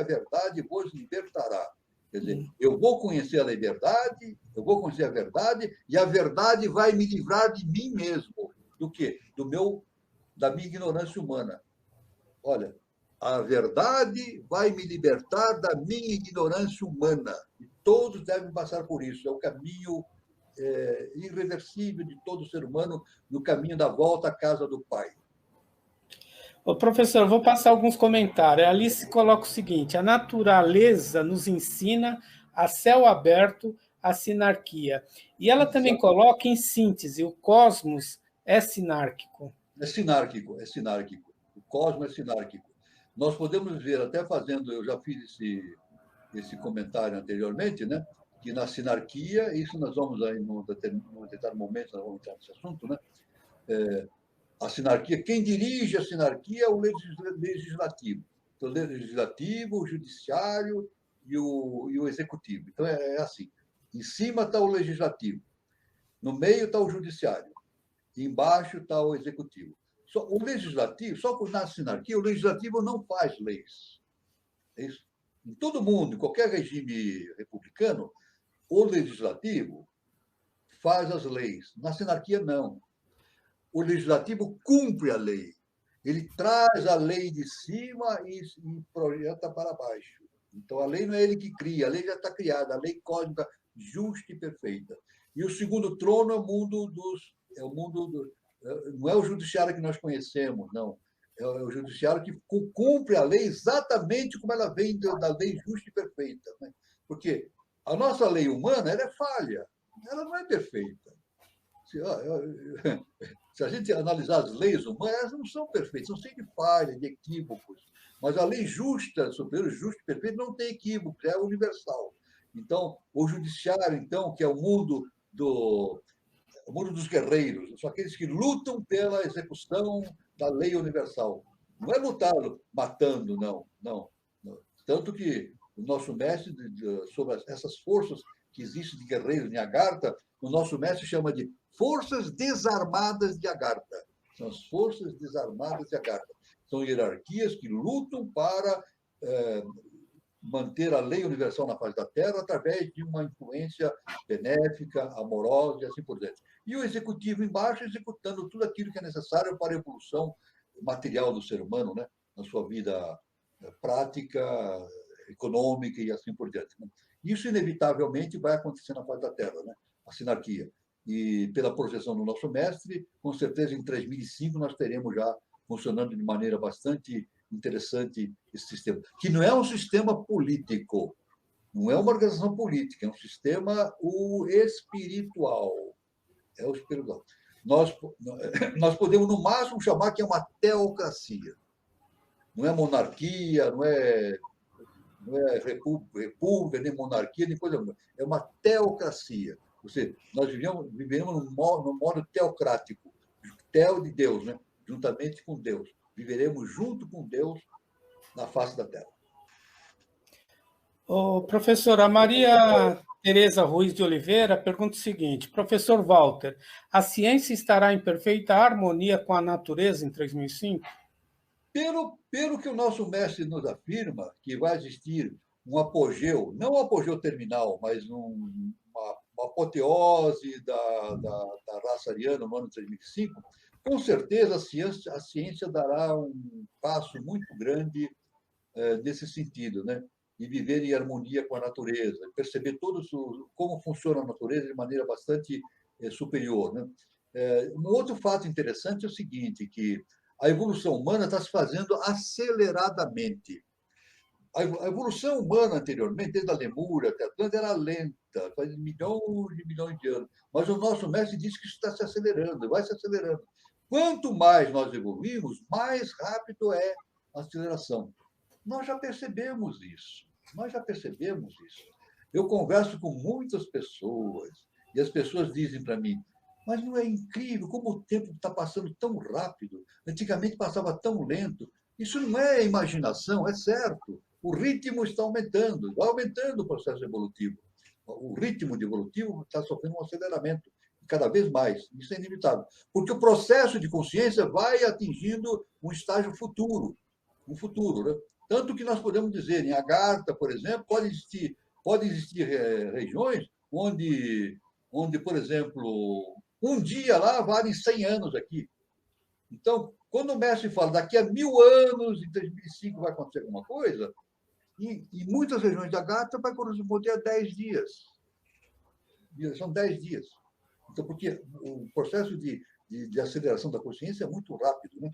vos libertará. Quer dizer, eu vou conhecer a liberdade, eu vou conhecer a verdade, e a verdade vai me livrar de mim mesmo. Do quê? Da minha ignorância humana. Olha, a verdade vai me libertar da minha ignorância humana. E todos devem passar por isso. É o caminho irreversível de todo ser humano, no caminho da volta à casa do Pai. Ô, professor, vou passar alguns comentários. A Alice coloca o seguinte: a natureza nos ensina a céu aberto, a sinarquia. E ela também coloca em síntese: o cosmos é sinárquico. É sinárquico, é sinárquico. O cosmos é sinárquico. Nós podemos ver, até fazendo, eu já fiz esse comentário anteriormente, né? Que na sinarquia, isso nós vamos aí, num determinado momento, nós vamos entrar nesse assunto, né? A sinarquia, quem dirige a sinarquia é o legislativo. Então, o legislativo, o judiciário e o executivo. Então, é assim. Em cima está o legislativo, no meio está o judiciário, e embaixo está o executivo. O legislativo, só por na sinarquia, o legislativo não faz leis. É isso. Em todo mundo, em qualquer regime republicano, o legislativo faz as leis. Na sinarquia, não. O legislativo cumpre a lei. Ele traz a lei de cima e projeta para baixo. Então, a lei não é ele que cria, a lei já está criada, a lei cósmica justa e perfeita. E o segundo trono é o mundo dos... não é o judiciário que nós conhecemos, não. É o judiciário que cumpre a lei exatamente como ela vem da lei justa e perfeita. Né? Porque a nossa lei humana ela é falha, ela não é perfeita. Se a gente analisar as leis humanas, elas não são perfeitas, são cheias de falhas, de equívocos. Mas a lei justa, superior, justa e perfeita, não tem equívocos, é universal. Então, o judiciário, então, que é o mundo dos guerreiros, são aqueles que lutam pela execução da lei universal. Não é lutar matando, não. Tanto que o nosso mestre, sobre essas forças que existem de guerreiros em Agartha, o nosso mestre chama de Forças Desarmadas de Agartha. São as Forças Desarmadas de Agartha. São hierarquias que lutam para manter a lei universal na face da Terra através de uma influência benéfica, amorosa e assim por diante. E o executivo embaixo executando tudo aquilo que é necessário para a evolução material do ser humano, né? Na sua vida prática, econômica e assim por diante. Né? Isso, inevitavelmente, vai acontecer na face da Terra, né? A sinarquia. E, pela projeção do nosso mestre, com certeza, em 3005, nós teremos já funcionando de maneira bastante interessante esse sistema, que não é um sistema político, não é uma organização política, é um sistema espiritual. É o espiritual. Nós podemos, no máximo, chamar que é uma teocracia. Não é monarquia, não é república, nem monarquia, nem coisa nenhuma. É uma teocracia. Ou seja, nós vivemos num modo teocrático. Teo de Deus, né? Juntamente com Deus. Viveremos junto com Deus na face da Terra. Professora Maria Tereza Ruiz de Oliveira pergunta o seguinte: professor Walter, a ciência estará em perfeita harmonia com a natureza em 3005? Pelo que o nosso mestre nos afirma, que vai existir um apogeu, não um apogeu terminal, mas uma apoteose da raça ariana no ano de 3005, com certeza a ciência dará um passo muito grande nesse sentido, né? E viver em harmonia com a natureza, perceber como funciona a natureza de maneira bastante superior, né? Um outro fato interessante é o seguinte, que a evolução humana está se fazendo aceleradamente. A evolução humana anteriormente, desde a Lemúria até a Atlântida, era lenta, faz milhões de anos. Mas o nosso mestre diz que isso está se acelerando, vai se acelerando. Quanto mais nós evoluímos, mais rápido é a aceleração. Nós já percebemos isso. Eu converso com muitas pessoas e as pessoas dizem para mim: mas não é incrível como o tempo está passando tão rápido? Antigamente passava tão lento. Isso não é imaginação, é certo. O ritmo está aumentando, vai aumentando o processo evolutivo. O ritmo evolutivo está sofrendo um aceleramento cada vez mais. Isso é inevitável. Porque o processo de consciência vai atingindo um estágio futuro. Né? Tanto que nós podemos dizer, em Agartha, por exemplo, pode existir regiões onde, por exemplo, um dia lá vale 100 anos aqui. Então, quando o mestre fala daqui a 1000 anos, em 3005 vai acontecer alguma coisa, em muitas regiões de Agartha vai corresponder a 10 dias. São 10 dias. Então, porque o processo de aceleração da consciência é muito rápido, né?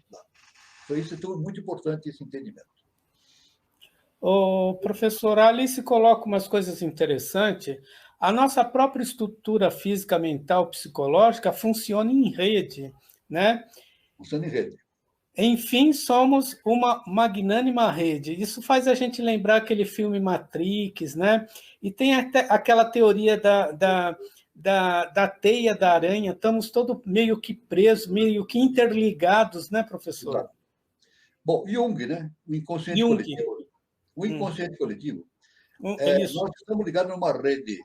Então, isso é muito importante, esse entendimento. O professor Alice coloca umas coisas interessantes. A nossa própria estrutura física, mental, psicológica funciona em rede, né? Funciona em rede. Enfim, somos uma magnânima rede. Isso faz a gente lembrar aquele filme Matrix, né? E tem até aquela teoria da teia da aranha, estamos todos meio que presos, meio que interligados, né, professor? Exato. Bom, Jung, né? O inconsciente Jung. coletivo. O inconsciente coletivo. Isso. Nós estamos ligados numa rede.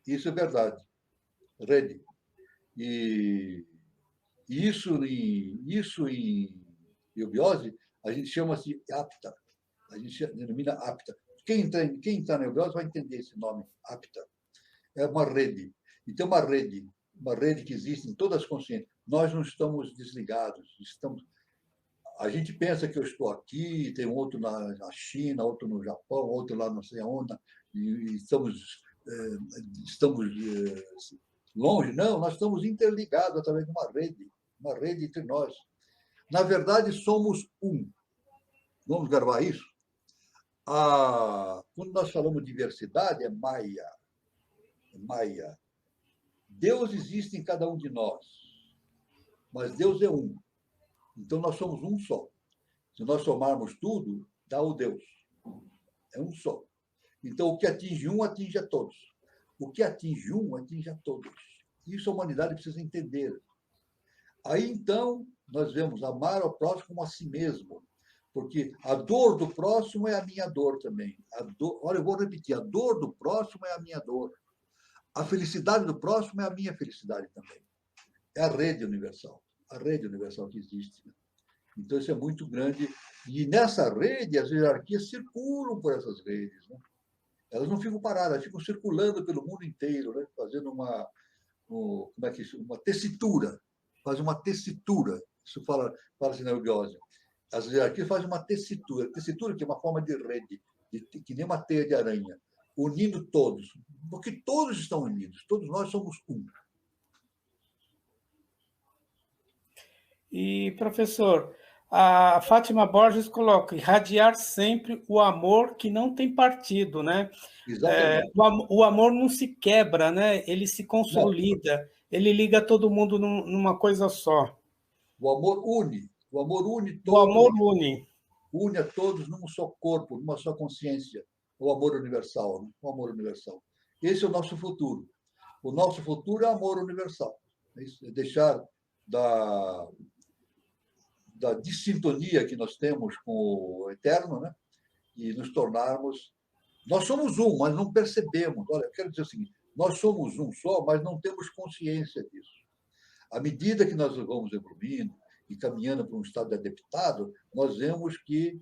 Isso é verdade. Rede. E isso em eubiose, a gente chama-se apta. A gente denomina apta. Quem está na eubiose vai entender esse nome, apta. É uma rede. E tem uma rede que existe em todas as consciências. Nós não estamos desligados, a gente pensa que eu estou aqui, tem um outro na China, outro no Japão, outro lá não sei aonde, e estamos longe. Não, nós estamos interligados através de uma rede entre nós. Na verdade, somos um. Vamos gravar isso? Quando nós falamos de diversidade, é Maya. Maya. Deus existe em cada um de nós, mas Deus é um. Então, nós somos um só. Se nós somarmos tudo, dá o Deus. É um só. Então, o que atinge um, atinge a todos. O que atinge um, atinge a todos. Isso a humanidade precisa entender. Aí, então, nós vemos amar ao próximo como a si mesmo. Porque a dor do próximo é a minha dor também. Olha, eu vou repetir. A dor do próximo é a minha dor. A felicidade do próximo é a minha felicidade também. É a rede universal. A rede universal que existe. Então, isso é muito grande. E nessa rede, as hierarquias circulam por essas redes. Né? Elas não ficam paradas, elas ficam circulando pelo mundo inteiro, né? Fazendo uma tessitura. Faz uma tessitura. Isso fala-se na eubiose. As hierarquias fazem uma tessitura. Tessitura que é uma forma de rede, que nem uma teia de aranha, unindo todos. Porque todos estão unidos. Todos nós somos um. E, professor, a Fátima Borges coloca: irradiar sempre o amor que não tem partido, né? Exatamente. O amor não se quebra, né? Ele se consolida, ele liga todo mundo numa coisa só. O amor une todos. O amor une. Une a todos num só corpo, numa só consciência. O amor universal, né? O amor universal. Esse é o nosso futuro. O nosso futuro é amor universal. É deixar da dissintonia que nós temos com o eterno, né? E nos tornarmos... Nós somos um, mas não percebemos. Olha, eu quero dizer o seguinte, nós somos um só, mas não temos consciência disso. À medida que nós vamos evoluindo e caminhando para um estado adaptado, nós vemos que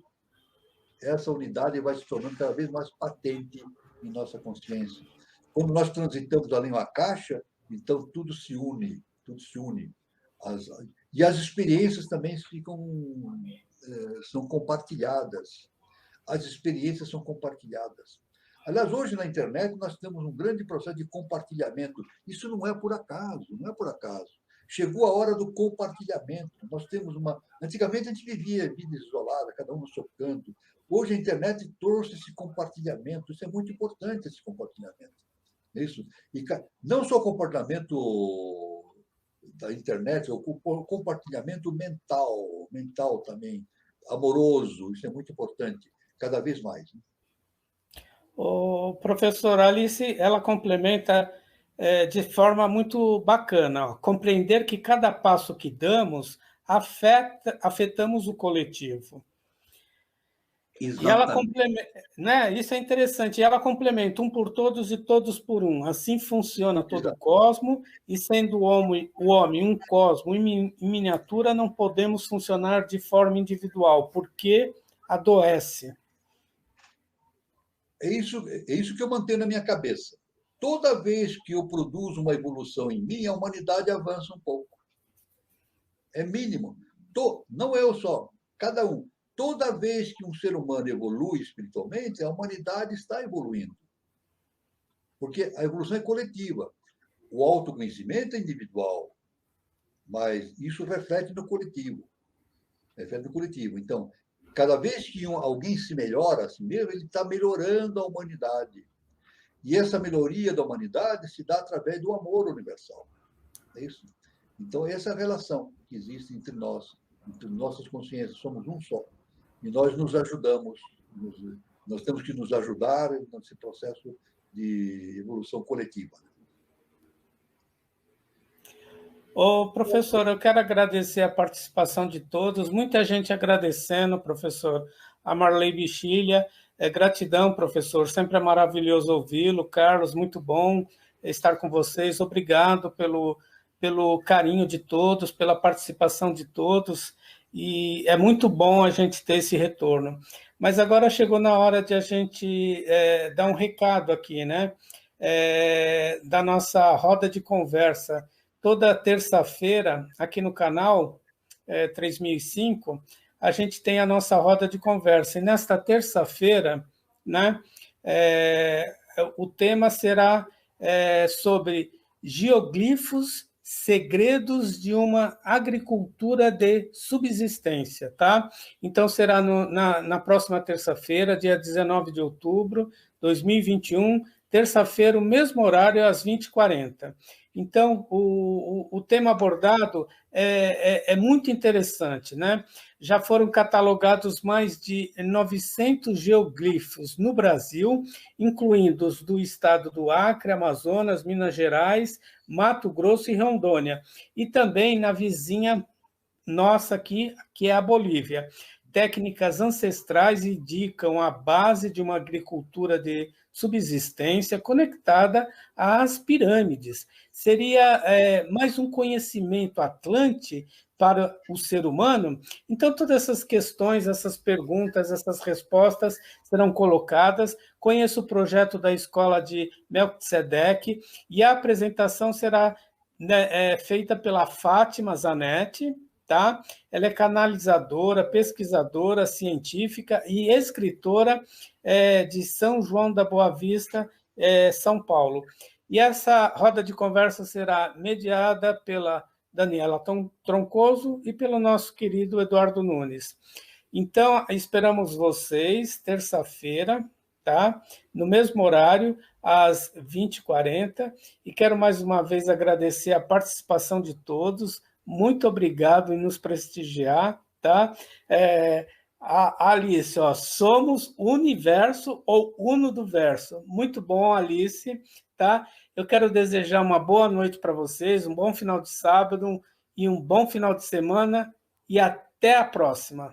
essa unidade vai se tornando cada vez mais patente em nossa consciência. Quando nós transitamos além de uma caixa, então tudo se une. E as experiências também são compartilhadas. As experiências são compartilhadas. Aliás, hoje na internet nós temos um grande processo de compartilhamento. Isso não é por acaso, não é por acaso. Chegou a hora do compartilhamento. Nós temos Antigamente a gente vivia vida isolada, cada um no seu canto. Hoje a internet trouxe esse compartilhamento. Isso é muito importante, esse compartilhamento. Isso. E não só o compartilhamento da internet, o compartilhamento mental também, amoroso. Isso é muito importante, cada vez mais. Né? O professor Alice, ela complementa de forma muito bacana. Ó, compreender que cada passo que damos afetamos o coletivo. Exatamente. E ela complementa, né? Isso é interessante. E ela complementa um por todos e todos por um. Assim funciona todo o cosmo, e sendo o homem um cosmo em miniatura, não podemos funcionar de forma individual, porque adoece. É isso que eu mantenho na minha cabeça. Toda vez que eu produzo uma evolução em mim, a humanidade avança um pouco. É mínimo. Não eu só, cada um. Toda vez que um ser humano evolui espiritualmente, a humanidade está evoluindo. Porque a evolução é coletiva. O autoconhecimento é individual, mas isso reflete no coletivo. Então, cada vez que alguém se melhora a si mesmo, ele está melhorando a humanidade. E essa melhoria da humanidade se dá através do amor universal. É isso? Então, essa é a relação que existe entre nós, entre nossas consciências. Somos um só. E nós nos ajudamos. Nós temos que nos ajudar nesse processo de evolução coletiva. Ô, professor, eu quero agradecer a participação de todos, muita gente agradecendo, professor, a Marley Bichilha, gratidão, professor, sempre é maravilhoso ouvi-lo, Carlos, muito bom estar com vocês, obrigado pelo carinho de todos, pela participação de todos, e é muito bom a gente ter esse retorno. Mas agora chegou na hora de a gente dar um recado aqui, né? Da nossa roda de conversa. Toda terça-feira, aqui no canal 3005, a gente tem a nossa roda de conversa. E nesta terça-feira, né, o tema será sobre geoglifos, segredos de uma agricultura de subsistência, tá? Então, será na próxima terça-feira, dia 19 de outubro de 2021, terça-feira, o mesmo horário, às 20h40. Então, o tema abordado é muito interessante, né? Já foram catalogados mais de 900 geoglifos no Brasil, incluindo os do estado do Acre, Amazonas, Minas Gerais, Mato Grosso e Rondônia, e também na vizinha nossa aqui, que é a Bolívia. Técnicas ancestrais indicam a base de uma agricultura de subsistência conectada às pirâmides. Seria mais um conhecimento atlante para o ser humano? Então, todas essas questões, essas perguntas, essas respostas serão colocadas. Conheço o projeto da Escola de Melquisedeque e a apresentação será feita pela Fátima Zanetti, tá? Ela é canalizadora, pesquisadora científica e escritora de São João da Boa Vista, São Paulo. E essa roda de conversa será mediada pela Daniela Troncoso e pelo nosso querido Eduardo Nunes. Então, esperamos vocês terça-feira, tá? No mesmo horário, às 20h40. E quero mais uma vez agradecer a participação de todos. Muito obrigado em nos prestigiar, tá? Alice, ó, somos universo ou uno do verso. Muito bom, Alice, tá? Eu quero desejar uma boa noite para vocês, um bom final de sábado e um bom final de semana e até a próxima.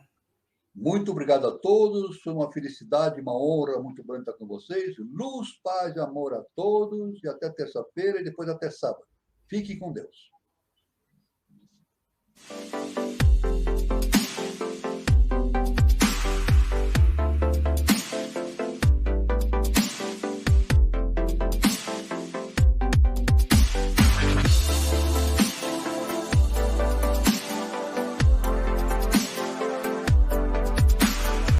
Muito obrigado a todos, foi uma felicidade, uma honra muito grande estar com vocês. Luz, paz e amor a todos e até terça-feira e depois até sábado. Fique com Deus.